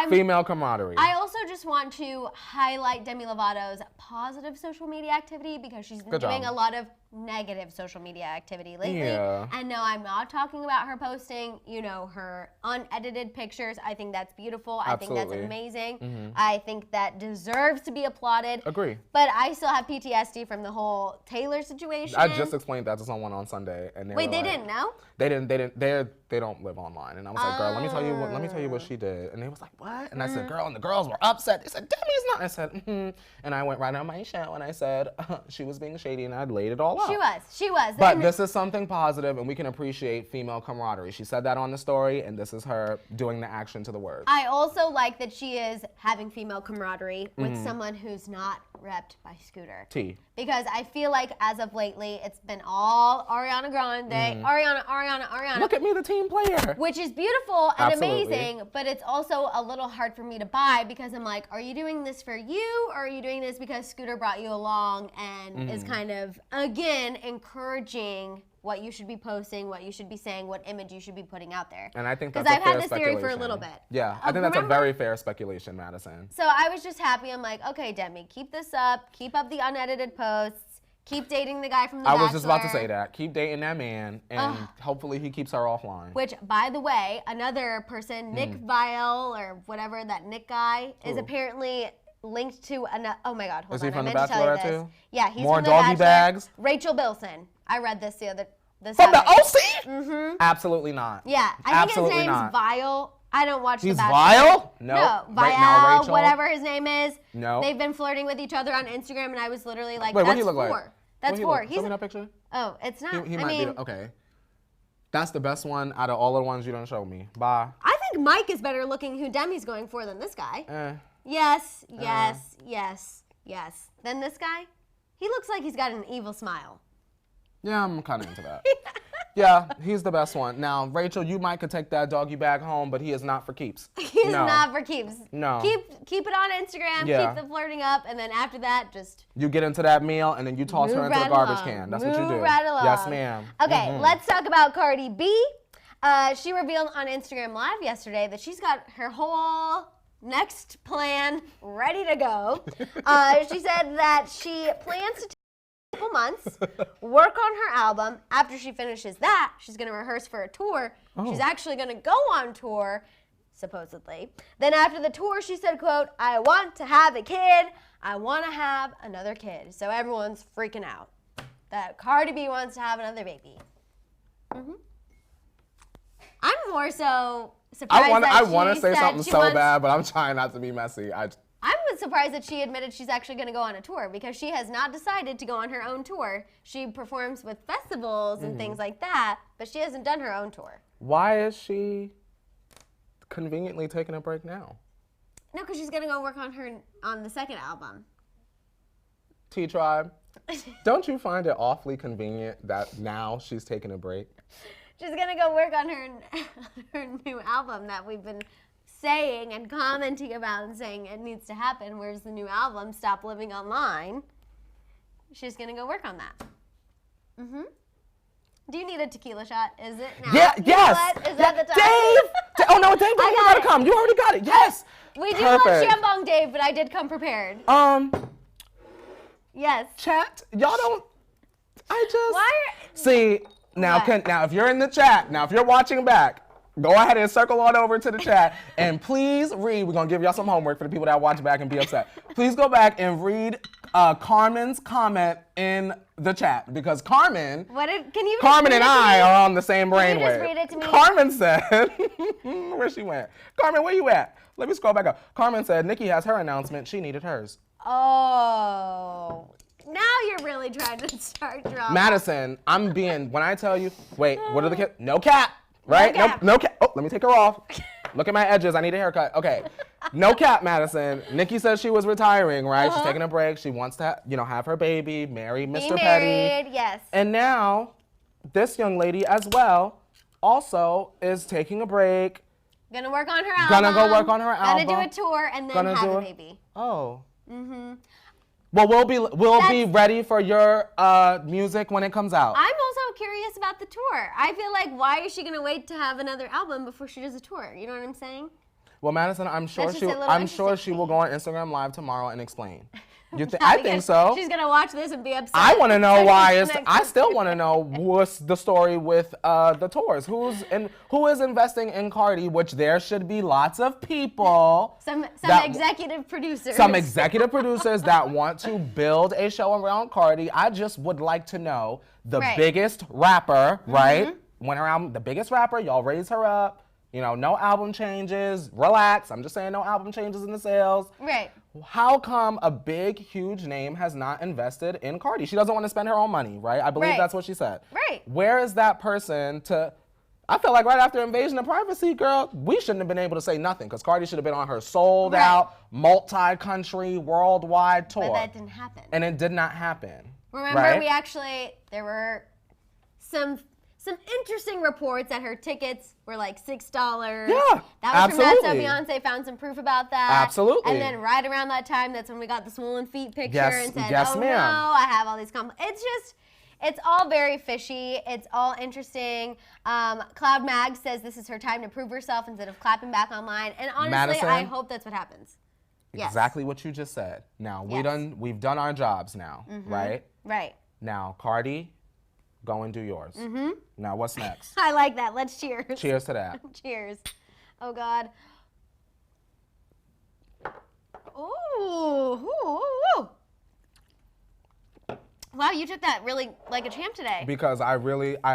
Female camaraderie. I also just want to highlight Demi Lovato's positive social media activity because she's been doing a lot of negative social media activity lately. Yeah. And no, I'm not talking about her posting, her unedited pictures. I think that's beautiful. Absolutely. I think that's amazing. I think that deserves to be applauded. Agree. But I still have PTSD from the whole Taylor situation. I just explained that to someone on Sunday, and they didn't know? They don't live online, and I was like, girl, let me tell you what she did, and they was like, what? And I said, girl, and the girls were upset. They said, Demi's not. I said, and I went right on my show and I said she was being shady, and I laid it all out. She was. But this is something positive, and we can appreciate female camaraderie. She said that on the story, and this is her doing the action to the word. I also like that she is having female camaraderie with someone who's not repped by Scooter. Because I feel like as of lately, it's been all Ariana Grande, Ariana. Look at me, the team player. Which is beautiful and amazing, but it's also a little hard for me to buy because I'm like, are you doing this for you, or are you doing this because Scooter brought you along and is kind of, again, encouraging what you should be posting, what you should be saying, what image you should be putting out there. And I think that's a fair because I've had this theory for a little bit. Yeah, I think that's a very fair speculation, Maddison. So I was just happy. I'm like, okay, Demi, keep this up. Keep up the unedited posts. Keep dating the guy from The Bachelor. I was just about to say that. Keep dating that man, and hopefully he keeps her offline. Which, by the way, another person, Nick Viall, or whatever, that Nick guy, is apparently linked to another. Oh my God, hold on. Is he from I The meant to tell you Bachelor this. too? Yeah, he's More from The doggy Bachelor. bags? Rachel Bilson. I read this the other. From the OC? Mm-hmm. Absolutely not. Yeah, I think his name's Viall. I don't watch The Bachelor. He's Viall? No, Viall, right now, Rachel, whatever his name is. No. They've been flirting with each other on Instagram, and I was literally like, wait, that's what he look four. like? That's four. Show me that picture. Oh, it's not. He might be. Okay. That's the best one out of all the ones you done show me. Bye. I think Mike is better looking who Demi's going for than this guy. Yes. Then this guy? He looks like he's got an evil smile. Yeah, I'm kind of into that. Yeah, he's the best one. Now, Rachel, you might could take that doggy bag home, but he is not for keeps. He's not for keeps. No. Keep it on Instagram, keep the flirting up, and then after that, just... You get into that meal, and then you toss her into the garbage can. That's what you do. Right along. Yes, ma'am. Okay, let's talk about Cardi B. She revealed on Instagram Live yesterday that she's got her whole next plan ready to go. She said that she plans to take a couple months, work on her album. After she finishes that, she's going to rehearse for a tour. She's actually going to go on tour, supposedly. Then after the tour, she said, quote, I want to have a kid. I want to have another kid. So everyone's freaking out that Cardi B wants to have another baby. I'm more so surprised I want to say something so bad, but I'm trying not to be messy. I'm surprised that she admitted she's actually going to go on a tour because she has not decided to go on her own tour. She performs with festivals and things like that, but she hasn't done her own tour. Why is she conveniently taking a break now? No, because she's gonna go work on the second album. T-Tribe, don't you find it awfully convenient that now she's taking a break? She's gonna go work on her new album that we've been saying and commenting about and saying it needs to happen. Where's the new album? Stop Living Online. She's gonna go work on that. Do you need a tequila shot? Is it now? Yeah, You know yes. what? Is that the time? Dave! Oh no, Dave, you gotta come. You already got it. Yes. We do love Shambong Dave, but I did come prepared. Yes. Chat, y'all don't. Why See now. What? Now, if you're in the chat, now if you're watching back, go ahead and circle on over to the chat and please read. We're gonna give y'all some homework for the people that watch back and be upset. Please go back and read Carmen's comment in the chat because Carmen. Carmen and I are on the same brainwave. Can you just read it to me? Carmen said, where she went? Carmen, where you at? Let me scroll back up. Carmen said Nicki has her announcement. She needed hers. Oh, now you're really trying to start drama. Madison, when I tell you, wait, what are the kids? No cap, right? No cap. No cap. Oh, let me take her off. Look at my edges. I need a haircut. Okay. No cap, Madison. Nicki said she was retiring, right? She's taking a break. She wants to, have her baby, marry Mr. Petty. Yes. And now, this young lady as well also is taking a break. Gonna work on her album. Gonna go work on her album. Gonna do a tour and then have a baby. Oh. Well, we'll be ready for your music when it comes out. I'm also curious about the tour. I feel like why is she gonna wait to have another album before she does a tour? You know what I'm saying? Well, Madison, I'm sure she will go on Instagram Live tomorrow and explain. I think so. She's gonna watch this and be upset. I want to know why. I still want to know what's the story with the tours. Who is investing in Cardi? Which there should be lots of people. Some executive producers. Some executive producers that want to build a show around Cardi. I just would like to know the biggest rapper, right? When her album, the biggest rapper, y'all raise her up. No album changes. Relax. I'm just saying no album changes in the sales. Right. How come a big, huge name has not invested in Cardi? She doesn't want to spend her own money, right? I believe that's what she said. Right. Where is that person I feel like right after Invasion of Privacy, girl, we shouldn't have been able to say nothing because Cardi should have been on her sold out, multi-country, worldwide tour. But that didn't happen. And it did not happen. Remember, there were some interesting reports that her tickets were like $6. Yeah, that was from that, so Beyonce found some proof about that. Absolutely. And then right around that time, that's when we got the swollen feet picture and said, yes, oh ma'am. no, I have all these it's all very fishy. It's all interesting. Cloud Mag says this is her time to prove herself instead of clapping back online. And honestly, Madison, I hope that's what happens. Exactly what you just said. Now, we've done our jobs now, right? Right. Now, Cardi, go and do yours. Now, what's next? I like that. Let's cheers. Cheers to that. Cheers. Oh, God. Ooh. Wow, you took that really like a champ today. Because I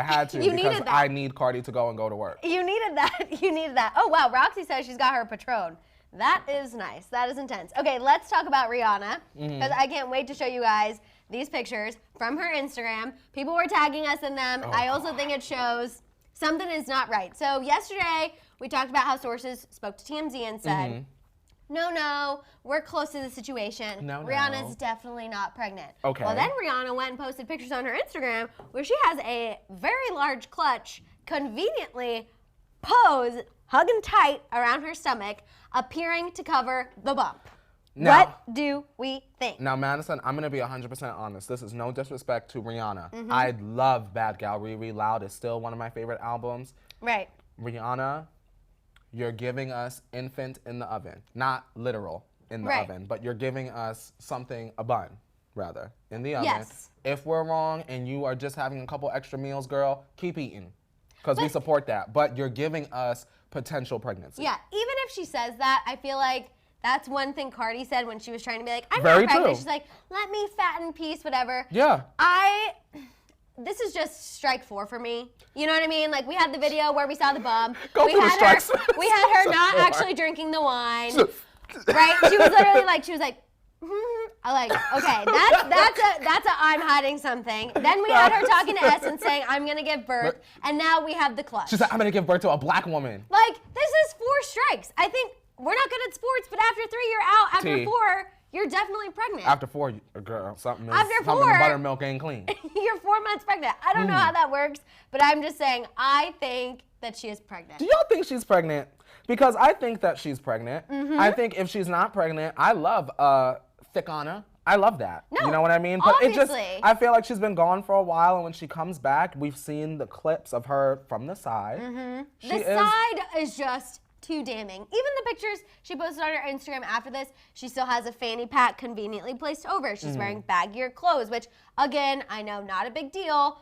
had to. Because I need Cardi to go to work. You needed that. Oh, wow. Roxy says she's got her Patron. That is nice. That is intense. Okay, let's talk about Rihanna. Because I can't wait to show you guys these pictures from her Instagram. People were tagging us in them. I also think it shows something is not right. So yesterday, we talked about how sources spoke to TMZ and said, no, we're close to the situation. Rihanna's definitely not pregnant. Okay. Well, then Rihanna went and posted pictures on her Instagram where she has a very large clutch conveniently posed, hugging tight around her stomach, appearing to cover the bump. Now, what do we think? Now, Madison, I'm going to be 100% honest. This is no disrespect to Rihanna. I love Bad Gal Riri. Loud is still one of my favorite albums. Right. Rihanna, you're giving us infant in the oven. Not literal in the oven, but you're giving us a bun, rather, in the oven. Yes. If we're wrong and you are just having a couple extra meals, girl, keep eating. Because we support that. But you're giving us potential pregnancy. Yeah, even if she says that, I feel like that's one thing Cardi said when she was trying to be like, I'm Very not pregnant. true. She's like, let me fatten peace, whatever. Yeah. This is just strike 4 for me. You know what I mean? Like, we had the video where we saw the bum. We had her not actually drinking the wine. Right? She was literally like, I'm like, okay, that's a I'm hiding something. Then we had her talking to Essence saying, I'm gonna give birth, and now we have the clutch. She's like, I'm gonna give birth to a black woman. Like, this is 4 strikes. I think we're not good at sports, but after 3, you're out. After T. 4, you're definitely pregnant. After 4, girl, something in After the 4, buttermilk ain't clean. You're 4 months pregnant. I don't know how that works, but I'm just saying, I think that she is pregnant. Do y'all think she's pregnant? Because I think that she's pregnant. I think if she's not pregnant, I love thick on her. I love that. No, you know what I mean? But obviously. I feel like she's been gone for a while, and when she comes back, we've seen the clips of her from the side. The side is just too damning. Even the pictures she posted on her Instagram after this, she still has a fanny pack conveniently placed over. She's wearing baggier clothes, which, again, I know not a big deal,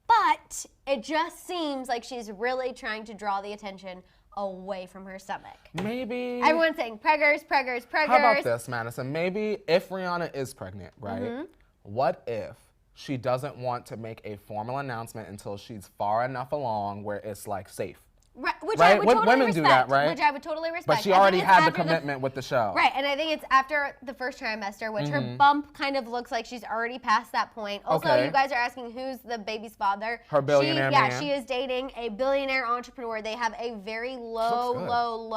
but it just seems like she's really trying to draw the attention away from her stomach. Maybe. Everyone's saying preggers. How about this, Madison? Maybe if Rihanna is pregnant, right? What if she doesn't want to make a formal announcement until she's far enough along where it's like safe? Right, which I would totally Women respect, do that, right? Which I would totally respect. But she already had the commitment with the show. Right, and I think it's after the first trimester, which her bump kind of looks like she's already past that point. Also, you guys are asking who's the baby's father. Her billionaire man. Yeah, she is dating a billionaire entrepreneur. They have a very low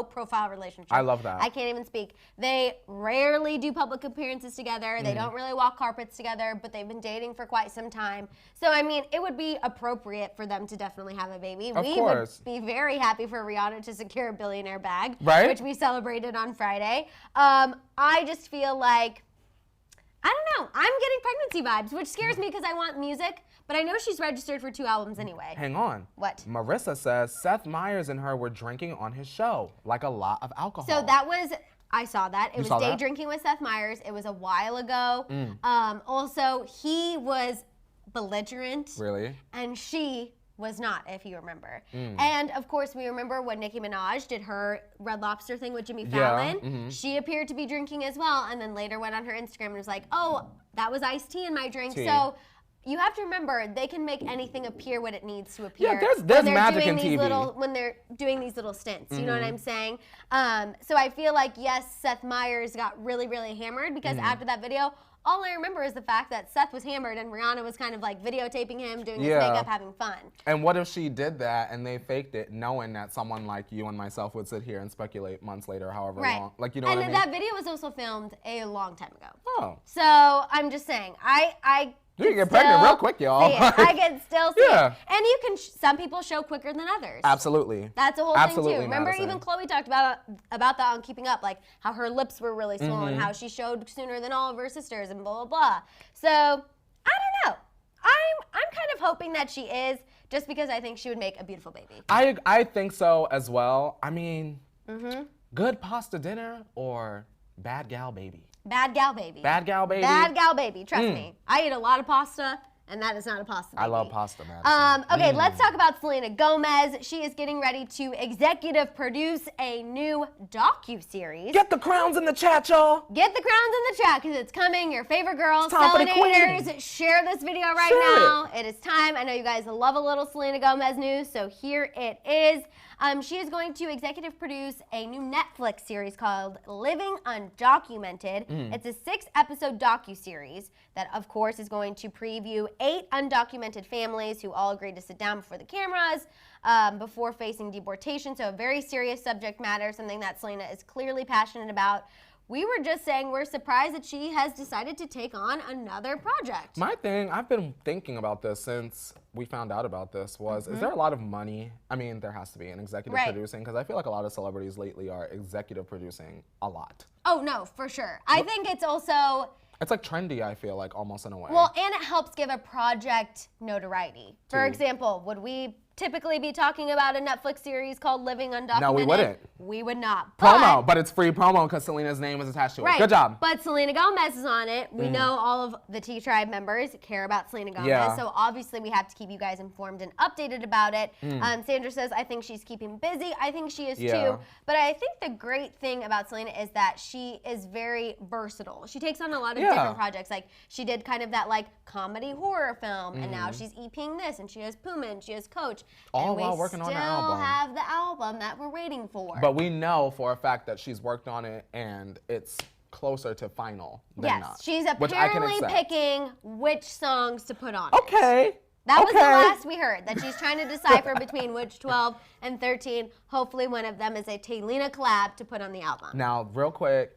profile relationship. I love that. I can't even speak. They rarely do public appearances together. They don't really walk carpets together, but they've been dating for quite some time. So, I mean, it would be appropriate for them to definitely have a baby. Of we course. would be very happy for Rihanna to secure a billionaire bag, right? Which we celebrated on Friday. I just feel like, I don't know, I'm getting pregnancy vibes, which scares me because I want music. But I know she's registered for 2 albums anyway. Hang on. What? Marissa says Seth Meyers and her were drinking on his show, like a lot of alcohol. So that was, I saw that. It was saw day that? drinking with Seth Meyers. It was a while ago. Also, he was belligerent. Really? And she was not, if you remember. And of course, we remember when Nicki Minaj did her Red Lobster thing with Jimmy Fallon. She appeared to be drinking as well, and then later went on her Instagram and was like, oh, that was iced tea in my drink. So you have to remember, they can make anything appear what it needs to appear. Yeah, there's magic in TV. When they're doing these little stints, you know what I'm saying? So I feel like, yes, Seth Meyers got really, really hammered because after that video, all I remember is the fact that Seth was hammered and Rihanna was kind of like videotaping him, doing his makeup, having fun. And what if she did that and they faked it, knowing that someone like you and myself would sit here and speculate months later, however long. Like, you know what I mean? And that video was also filmed a long time ago. Oh. So I'm just saying, you can get pregnant real quick, y'all. I can still see it. Yeah. And you can, some people show quicker than others. Absolutely. That's a whole thing too. Remember, Madison. even Chloe talked about that on Keeping Up, like how her lips were really swollen, how she showed sooner than all of her sisters, and blah, blah, blah. So, I don't know. I'm kind of hoping that she is, just because I think she would make a beautiful baby. I think so as well. I mean, good pasta dinner or bad gal baby? Bad gal baby. Bad gal baby? Bad gal baby, trust me. I eat a lot of pasta, and that is not a pasta baby. I love pasta, man. Okay, let's talk about Selena Gomez. She is getting ready to executive produce a new docu-series. Get the crowns in the chat, y'all. Get the crowns in the chat, because it's coming. Your favorite girls, time for the Selenators, share this video right now. It is time. I know you guys love a little Selena Gomez news, so here it is. She is going to executive produce a new Netflix series called Living Undocumented. It's a 6-episode docu-series that, of course, is going to preview 8 undocumented families who all agreed to sit down before the cameras before facing deportation. So a very serious subject matter, something that Selena is clearly passionate about. We were just saying we're surprised that she has decided to take on another project. My thing, I've been thinking about this since we found out about this, was is there a lot of money? I mean, there has to be in executive producing, because I feel like a lot of celebrities lately are executive producing a lot. Oh, no, for sure. I think it's also... It's like trendy, I feel like, almost in a way. Well, and it helps give a project notoriety. For example, would we typically be talking about a Netflix series called Living Undocumented? No, we wouldn't. We would not. Promo, but it's free promo because Selena's name is attached to it. Good job. But Selena Gomez is on it. We know all of the T-Tribe members care about Selena Gomez, so obviously we have to keep you guys informed and updated about it. Sandra says, I think she's keeping busy. I think she is too. But I think the great thing about Selena is that she is very versatile. She takes on a lot of different projects. Like, she did kind of that like comedy horror film, and now she's EPing this, and she has Puma, and she has Coach. All and while working on her album. We still have the album that we're waiting for. But we know for a fact that she's worked on it and it's closer to final than not. She's apparently picking which songs to put on it. Okay. That was the last we heard, that she's trying to decipher between which 12 and 13. Hopefully one of them is a Selena collab to put on the album. Now, real quick.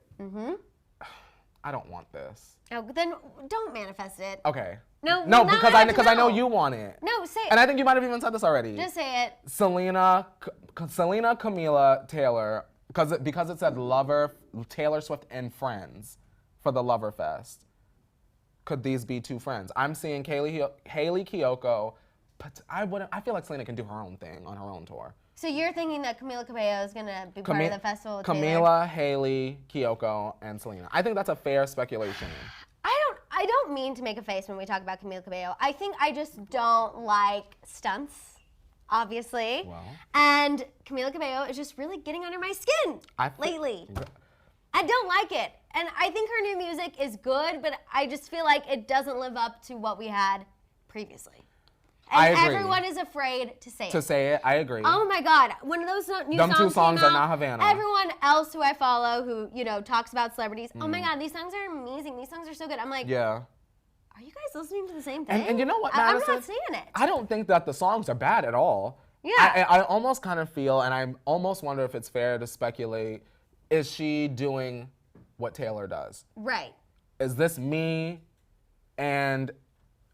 I don't want this. Oh, then don't manifest it. Okay. No, because I know you want it. No, say it. And I think you might have even said this already. Just say it. Selena, Camila, Taylor, because it said Lover, Taylor Swift and Friends for the Lover Fest. Could these be two friends? I'm seeing Hailey Kiyoko. But I feel like Selena can do her own thing on her own tour. So you're thinking that Camila Cabello is gonna be part of the festival with Taylor? Camila, Hailey, Kiyoko, and Selena. I think that's a fair speculation. I don't mean to make a face when we talk about Camila Cabello. I think I just don't like stunts, obviously. Well. And Camila Cabello is just really getting under my skin lately. I don't like it. And I think her new music is good, but I just feel like it doesn't live up to what we had previously. And I agree. Everyone is afraid to say it. To say it, I agree. Oh my God, when those new Them songs two songs came are out, not Havana. everyone else who I follow who, talks about celebrities, oh my God, these songs are amazing. These songs are so good. I'm like, yeah. Are you guys listening to the same thing? And you know what, Madison? I'm not seeing it. I don't think that the songs are bad at all. Yeah. I almost kind of feel, and I almost wonder if it's fair to speculate, is she doing what Taylor does? Right. Is this me and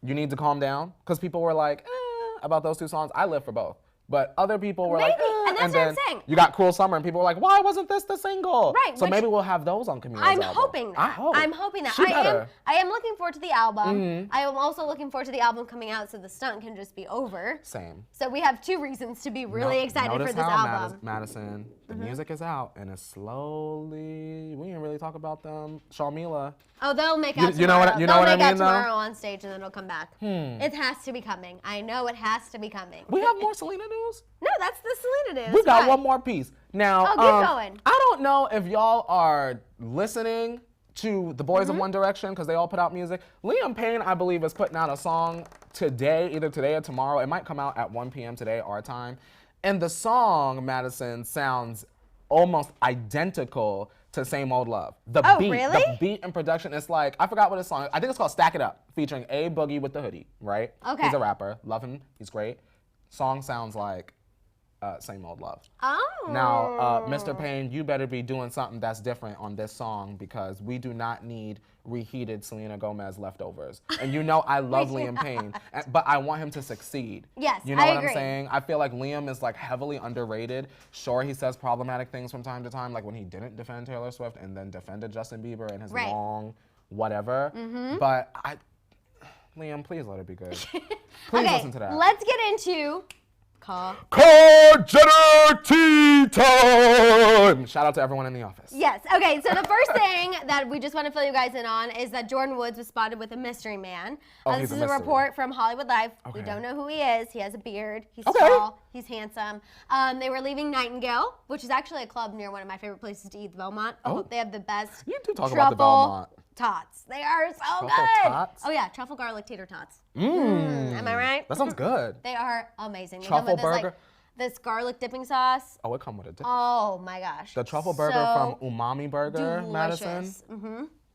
you need to calm down? Because people were like, about those two songs. I live for both. But other people were like, and that's what I'm saying. You got Cruel Summer, and people were like, why wasn't this the single? Right. So maybe we'll have those on Camila's I'm album. hoping that. I'm hoping that. I am looking forward to the album. I am also looking forward to the album coming out so the stunt can just be over. Same. So we have two reasons to be really excited for this album. Madison, the music is out, and it's slowly, we didn't really talk about them. Sharmila. Oh, they'll make out tomorrow. You know what I mean, they'll make out though? tomorrow on stage, and then it'll come back. It has to be coming. I know it has to be coming. We have more Selena news? No, that's the Selena news. We got one more piece. Now, keep going. I don't know if y'all are listening to the boys of One Direction because they all put out music. Liam Payne, I believe, is putting out a song today, either today or tomorrow. It might come out at 1 p.m. today, our time. And the song, Madison, sounds almost identical to Same Old Love. The beat, really? The beat and production, it's like, I forgot what his song is. I think it's called Stack It Up, featuring A Boogie with the Hoodie, right? Okay. He's a rapper. Love him. He's great. Song sounds like Same Old Love. Oh. Now, Mr. Payne, you better be doing something that's different on this song because we do not need reheated Selena Gomez leftovers. And you know I love Liam Payne, but I want him to succeed. Yes, you know I what agree. I'm saying? I feel like Liam is like heavily underrated. Sure, he says problematic things from time to time, like when he didn't defend Taylor Swift and then defended Justin Bieber and his long whatever. But Liam, please let it be good. Please listen to that. Let's get into Card Jenner Tea Time! Shout out to everyone in the office. Yes. Okay, so the first thing that we just want to fill you guys in on is that Jordan Woods was spotted with a mystery man. This is a report from Hollywood Life. We don't know who he is. He has a beard. He's tall. He's handsome. They were leaving Nightingale, which is actually a club near one of my favorite places to eat, the Belmont. I hope they have the best You do talk about the Belmont. Tots. They are so Truffle good. tots? Oh yeah, truffle garlic tater tots. Am I right? That sounds good. They are amazing. They Truffle come with burger? this garlic dipping sauce. Oh, it come with a dip. Oh my gosh. The truffle burger from Umami Burger, Madison. Delicious.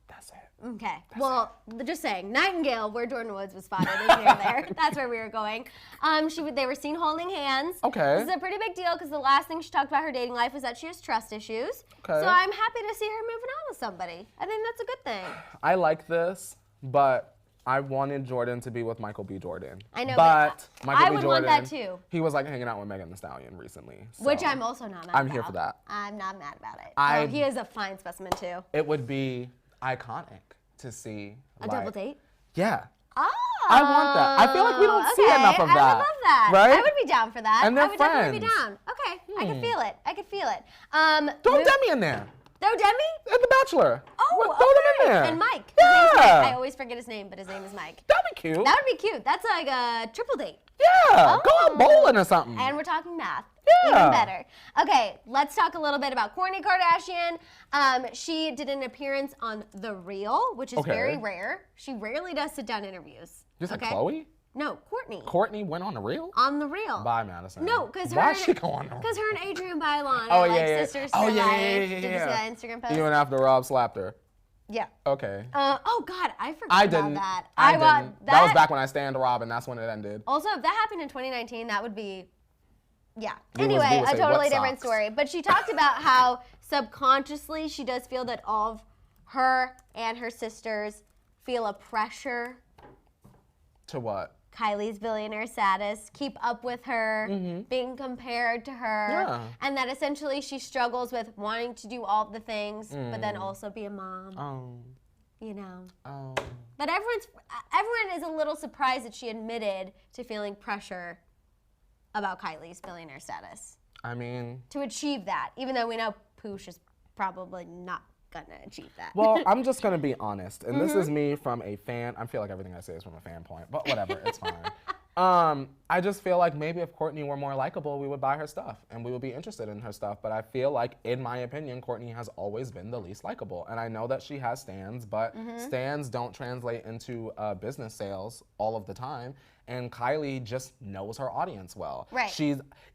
That's it. Okay. Well, just saying, Nightingale, where Jordan Woods was spotted, is near there. That's where we were going. They were seen holding hands. Okay. This is a pretty big deal because the last thing she talked about her dating life was that she has trust issues. Okay. So I'm happy to see her moving on with somebody. I think that's a good thing. I like this, but I wanted Jordan to be with Michael B. Jordan. I know, but Michael I B. would Jordan, want that too. He was like hanging out with Megan Thee Stallion recently. So Which I'm also not mad about. I'm here for that. I'm not mad about it. He is a fine specimen too. It would be iconic to see A double date? Yeah. Oh. I want that. I feel like we don't see enough of that. I would love that. Right? I would be down for that. And they're I would definitely be friends. down. Okay. I can feel it. I can feel it. Throw Demi in there. Throw Demi? And The Bachelor. Oh, Throw them in there. And Mike. His name's Mike. Yeah. I always forget his name, but his name is Mike. That'd be cute. That would be cute. That's like a triple date. Yeah. Go out bowling or something. And we're talking math. Yeah. Even better. Okay, let's talk a little bit about Kourtney Kardashian. She did an appearance on The Real, which is very rare. She rarely does sit-down interviews. Just like Chloe? No, Kourtney. Courtney went on The Real? On The Real. Bye, Madison. No, because Why'd she go on The Real? Because her and Adrian Bailon Oh, are yeah, like yeah. sisters Oh, for yeah, life. yeah, yeah, Did you see yeah. that Instagram post? Even after Rob slapped her. Yeah. Okay. Oh God, I forgot I about didn't. that. I didn't. That was back when I stand Rob, and that's when it ended. Also, if that happened in 2019, that would be, yeah. We would Anyway, say, a totally "What different socks?" story. But she talked about how subconsciously she does feel that all of her and her sisters feel a pressure. To what? Kylie's billionaire status, keep up with her, being compared to her, and that essentially she struggles with wanting to do all the things, but then also be a mom. You know. But everyone is a little surprised that she admitted to feeling pressure about Kylie's billionaire status. I mean, to achieve that, even though we know Poosh is probably not gonna achieve that. well, I'm just gonna be honest, and this is me from a fan. I feel like everything I say is from a fan point, but whatever, it's fine. I just feel like maybe if Kourtney were more likable, we would buy her stuff and we would be interested in her stuff. But I feel like, in my opinion, Kourtney has always been the least likable. And I know that she has stans, but stans don't translate into business sales all of the time. And Kylie just knows her audience well. Right.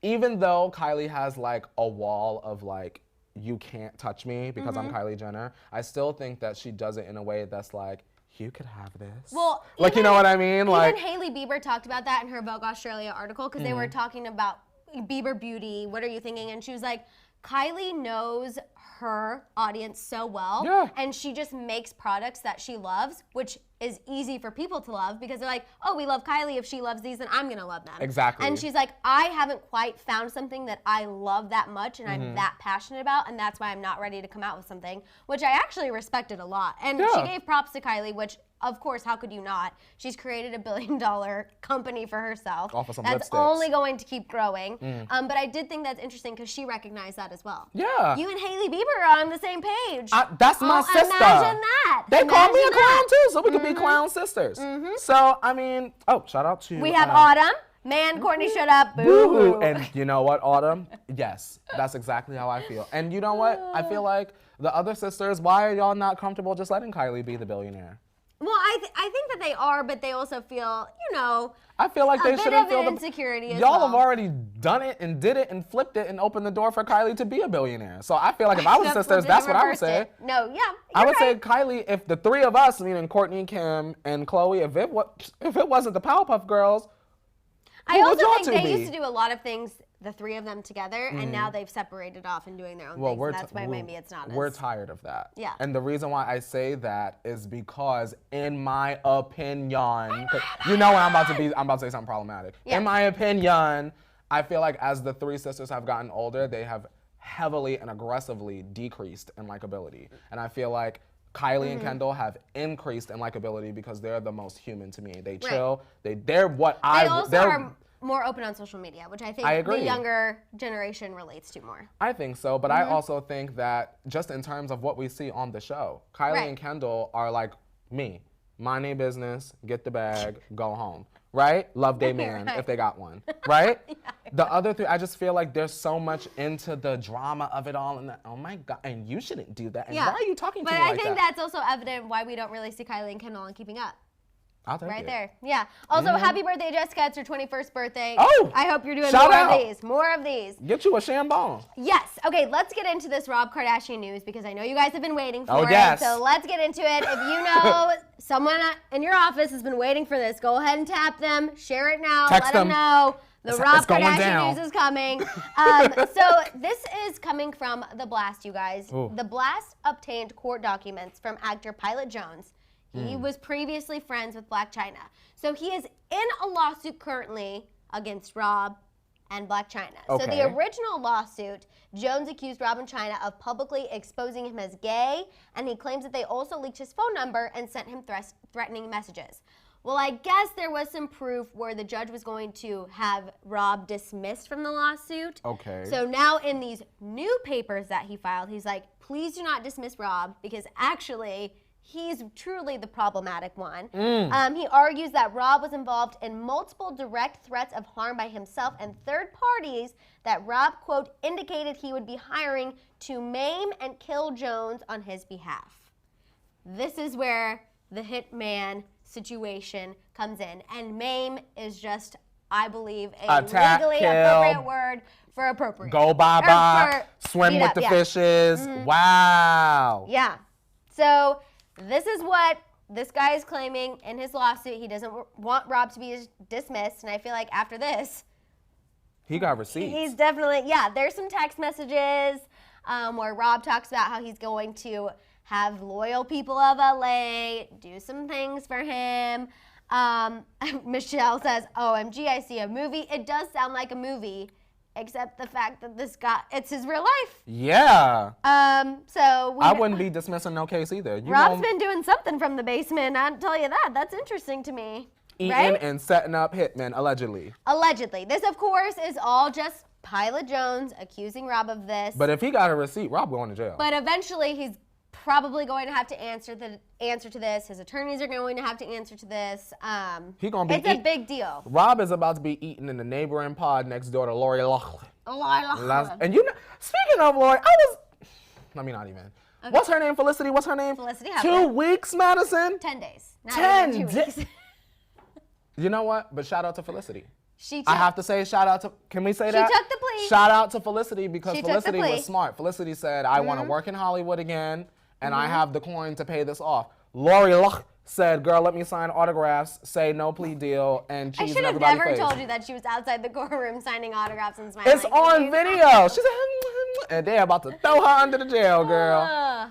Even though Kylie has like a wall of like, you can't touch me because I'm Kylie Jenner, I still think that she does it in a way that's like, you could have this. Well, like, you know what I mean? Even like Hailey Bieber talked about that in her Vogue Australia article because they were talking about Bieber beauty. What are you thinking? And she was like, Kylie knows her audience so well, and she just makes products that she loves, which is easy for people to love because they're like, oh, we love Kylie. If she loves these, then I'm gonna love them. Exactly. And she's like, I haven't quite found something that I love that much and I'm that passionate about, and that's why I'm not ready to come out with something, which I actually respected a lot. And she gave props to Kylie, which, of course, how could you not? She's created $1 billion company for herself. Off of some that's lipsticks. only going to keep growing. But I did think that's interesting because she recognized that as well. Yeah. You and Hailey Bieber are on the same page. That's my sister. Imagine that. They call me a clown that. too, so we could be clown sisters. So, I mean, shout out to... We have Autumn. Man, Kourtney, shut up. Boo. And you know what, Autumn? Yes, that's exactly how I feel. And you know what? I feel like the other sisters, why are y'all not comfortable just letting Kylie be the billionaire? Well, I think that they are, but they also feel, you know, I feel like they shouldn't feel the insecurity as y'all well. have already done it and did it and flipped it and opened the door for Kylie to be a billionaire. So I feel like if I was sisters, that's what I would say. No, yeah, I would say, Kylie, if the three of us, meaning Kourtney, Kim, and Chloe, if it wasn't the Powerpuff Girls, I also think they used to do a lot of things, the three of them together, and now they've separated off and doing their own things. And that's why maybe it's not We're tired of that. Yeah. And the reason why I say that is because, in my opinion, you know when I'm about to say something problematic. Yeah. In my opinion, I feel like as the three sisters have gotten older, they have heavily and aggressively decreased in likability. And I feel like Kylie and Kendall have increased in likability because they're the most human to me. They chill. They're more open on social media, which I think the younger generation relates to more. I think so, but I also think that just in terms of what we see on the show, Kylie and Kendall are like me. Mind their business, get the bag, go home. Right? Love their man if they got one. Right? The other three, I just feel like they're so much into the drama of it all, and oh my God, and you shouldn't do that. And why are you talking to me like that? But I think that's also evident why we don't really see Kylie and Kendall on Keeping Up. I'll take it. There. Yeah. Also, happy birthday, Jessica. It's her 21st birthday. Oh! I hope you're doing more of these. Get you a Chambon. Yes. Okay, let's get into this Rob Kardashian news because I know you guys have been waiting for it. So let's get into it. If you know someone in your office has been waiting for this, go ahead and tap them. Share it now. Text them know. The Rob Kardashian news is coming. So this is coming from The Blast, you guys. Ooh. The Blast obtained court documents from actor Pilot Jones. He was previously friends with Blac Chyna. So he is in a lawsuit currently against Rob and Blac Chyna. Okay. So the original lawsuit, Jones accused Rob and Chyna of publicly exposing him as gay, and he claims that they also leaked his phone number and sent him threatening messages. Well, I guess there was some proof where the judge was going to have Rob dismissed from the lawsuit. Okay. So now in these new papers that he filed, he's like, please do not dismiss Rob because actually he's truly the problematic one. He argues that Rob was involved in multiple direct threats of harm by himself and third parties that Rob, quote, indicated he would be hiring to maim and kill Jones on his behalf. This is where the hitman situation comes in. And maim is just, I believe, a legally appropriate word for appropriate. Go bye-bye, swim with the fishes. Wow. Yeah. So This is what this guy is claiming in his lawsuit. He doesn't want Rob to be dismissed, and I feel like after this, he got receipts. He's definitely, there's some text messages where Rob talks about how he's going to have loyal people of LA do some things for him. Michelle says, OMG, I see a movie. It does sound like a movie, except the fact that this guy, it's his real life. Yeah. So I wouldn't be dismissing no case either. Rob's been doing something from the basement, I'll tell you that. That's interesting to me. Eating right? and setting up hitmen, allegedly. Allegedly. This, of course, is all just Pilot Jones accusing Rob of this. But if he got a receipt, Rob going to jail. But eventually, he's probably going to have to answer to this. His attorneys are going to have to answer to this. It's a big deal. Rob is about to be eaten in the neighboring pod next door to Lori Loughlin. And speaking of Lori, let me not even. Okay. What's her name? Felicity? What's her name? Felicity. 2 weeks, Madison? 10 days. 10 days. You know what? But shout out to Felicity. I have to say shout out to, can we say that? She took the plea. Shout out to Felicity because Felicity was smart. Felicity said, I want to work in Hollywood again, and I have the coin to pay this off. Lori Loughlin said, girl, let me sign autographs, say no plea deal, and cheese in everybody's face. I should have never told you that she was outside the courtroom signing autographs and smiling. It's on video. She said, and they're about to throw her under the jail, girl.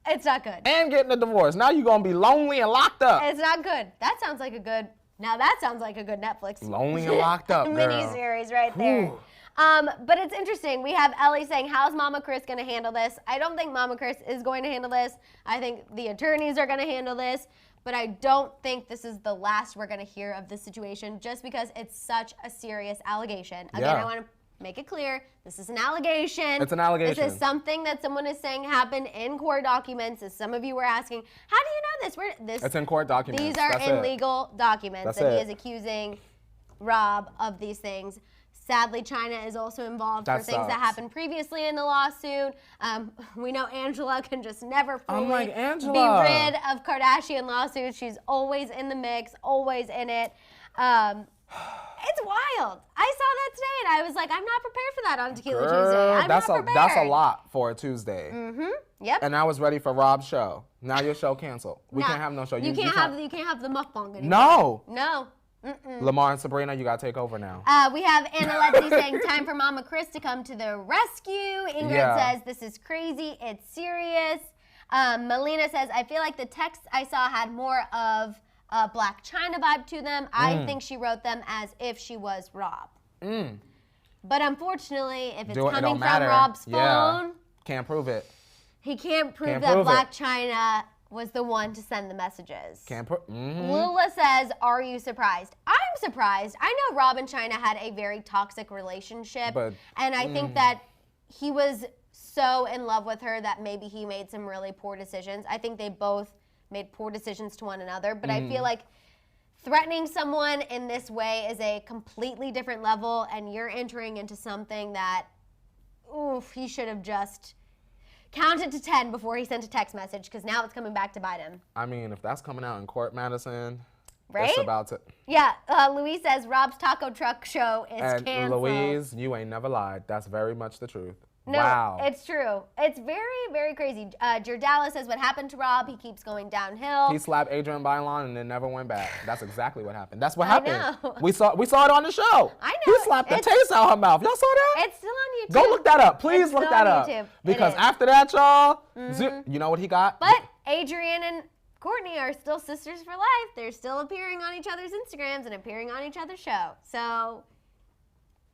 It's not good. And getting a divorce. Now you're going to be lonely and locked up. It's not good. That sounds like a good Netflix. Lonely and locked up, girl. Mini-series right there. But it's interesting. We have Ellie saying, how's Mama Chris going to handle this? I don't think Mama Chris is going to handle this. I think the attorneys are going to handle this. But I don't think this is the last we're going to hear of this situation just because it's such a serious allegation. Again, I want to make it clear, this is an allegation. It's an allegation. This is something that someone is saying happened in court documents. As some of you were asking, how do you know this? It's in court documents. These are in legal documents that he is accusing Rob of these things. Sadly, Chyna is also involved for things that happened previously in the lawsuit. We know Angela can just never fully be rid of Kardashian lawsuits. She's always in the mix, always in it. It's wild. I saw that today and I was like, I'm not prepared for that on Tequila Tuesday. I'm not prepared. That's a lot for a Tuesday. Yep. And I was ready for Rob's show. Now your show canceled. We can't have no show. You can't have the mukbang anymore. No. Lamar and Sabrina, you gotta take over now. We have Anna Letsy saying, time for Mama Chris to come to the rescue. Ingrid says, this is crazy. It's serious. Melina says, I feel like the texts I saw had more of a Blac Chyna vibe to them. I think she wrote them as if she was Rob. But unfortunately, if it's coming from Rob's phone, can't prove it. He can't prove that Blac Chyna was the one to send the messages. Lula says, are you surprised? I'm surprised. I know Rob and Chyna had a very toxic relationship. And I think that he was so in love with her that maybe he made some really poor decisions. I think they both made poor decisions to one another. But I feel like threatening someone in this way is a completely different level. And you're entering into something that, he should have just counted to 10 before he sent a text message, because now it's coming back to bite him. I mean, if that's coming out in court, Madison, right? It's about to. Yeah, Louise says Rob's taco truck show is canceled. Louise, you ain't never lied. That's very much the truth. No, wow. It's true. It's very, very crazy. Jordala says what happened to Rob, he keeps going downhill. He slapped Adrian Bylon and then never went back. That's exactly what happened. That's what happened. I know. We saw it on the show. I know. He slapped the taste out her mouth. Y'all saw that? It's still on YouTube. Go look that up. Please look that up. YouTube. Because after that, y'all, you know what he got? But Adrian and Kourtney are still sisters for life. They're still appearing on each other's Instagrams and appearing on each other's show. So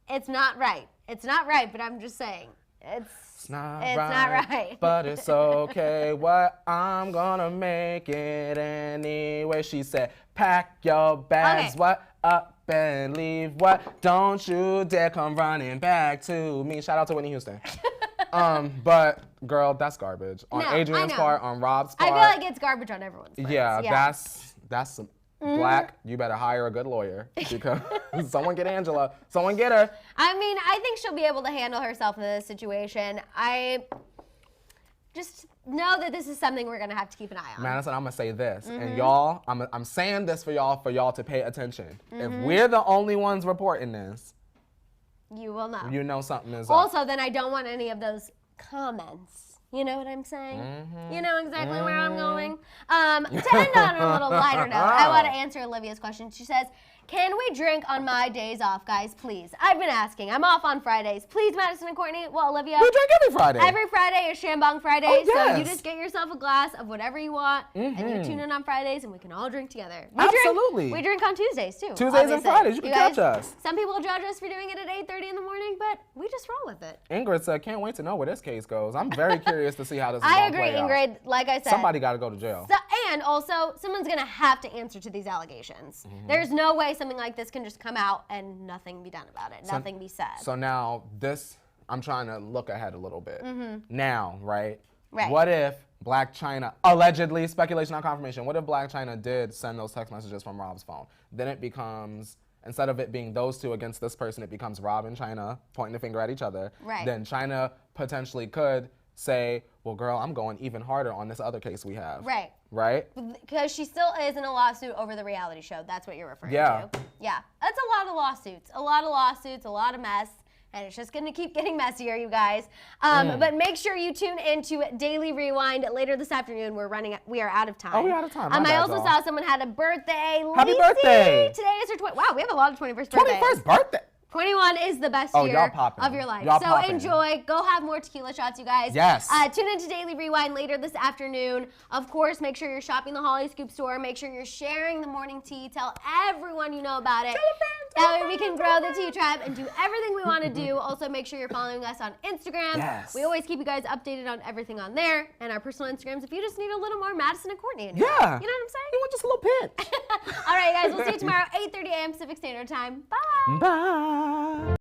it's not right. It's not right, but I'm just saying. It's not right. But it's okay. What? I'm gonna make it anyway. She said, pack your bags, up and leave. What? Don't you dare come running back to me. Shout out to Whitney Houston. But girl, that's garbage. On Adrian's part, on Rob's part. I feel like it's garbage on everyone's part. Yeah, that's some Blac, you better hire a good lawyer because someone get Angela. Someone get her. I mean, I think she'll be able to handle herself in this situation. I just know that this is something we're going to have to keep an eye on. Madison, I'm going to say this. And y'all, I'm saying this for y'all to pay attention. If we're the only ones reporting this, you will know. You know something is also, then I don't want any of those comments You know what I'm saying? You know exactly where I'm going. To end on a little lighter note, I want to answer Olivia's question. She says, can we drink on my days off, guys? Please. I've been asking. I'm off on Fridays. Please, Maddison and Courtney. Well, Olivia. We drink every Friday. Every Friday is Shambong Friday. Oh, yes. So you just get yourself a glass of whatever you want, and you tune in on Fridays, and we can all drink together. Absolutely. We drink on Tuesdays, too. Tuesdays obviously. and Fridays. You can catch us. Some people judge us for doing it at 8:30 in the morning, but we just roll with it. Ingrid said, can't wait to know where this case goes. I'm very curious to see how this is I going to agree, play out. Ingrid. Like I said. Somebody got to go to jail. And also, someone's going to have to answer to these allegations. There's no way something like this can just come out and nothing be done about it, nothing be said. So now this, I'm trying to look ahead a little bit. Now, right? Right. What if Blac Chyna, allegedly, speculation, not confirmation, what if Blac Chyna did send those text messages from Rob's phone? Then it becomes, instead of it being those two against this person, it becomes Rob and Chyna pointing the finger at each other. Right. Then Chyna potentially could say, well, girl, I'm going even harder on this other case we have. Right. Right? Because she still is in a lawsuit over the reality show. That's what you're referring to. Yeah. That's a lot of lawsuits. A lot of mess. And it's just going to keep getting messier, you guys. But make sure you tune into Daily Rewind later this afternoon. We are out of time. Oh, we're out of time. I also saw someone had a birthday. Happy Lacey. birthday. Today is her wow, we have a lot of 21st birthdays. 21st birthday. 21 is the best year of your life. So enjoy. Go have more tequila shots, you guys. Yes. Tune into Daily Rewind later this afternoon. Of course, make sure you're shopping the Hollyscoop store. Make sure you're sharing the morning tea. Tell everyone you know about it. That way we can grow the tea tribe and do everything we want to do. Also, make sure you're following us on Instagram. Yes. We always keep you guys updated on everything on there and our personal Instagrams if you just need a little more Maddison and Courtney in your life. You know what I'm saying? You want just a little pinch. All right, guys. We'll see you tomorrow, 8:30 a.m. Pacific Standard Time. Bye. Bye.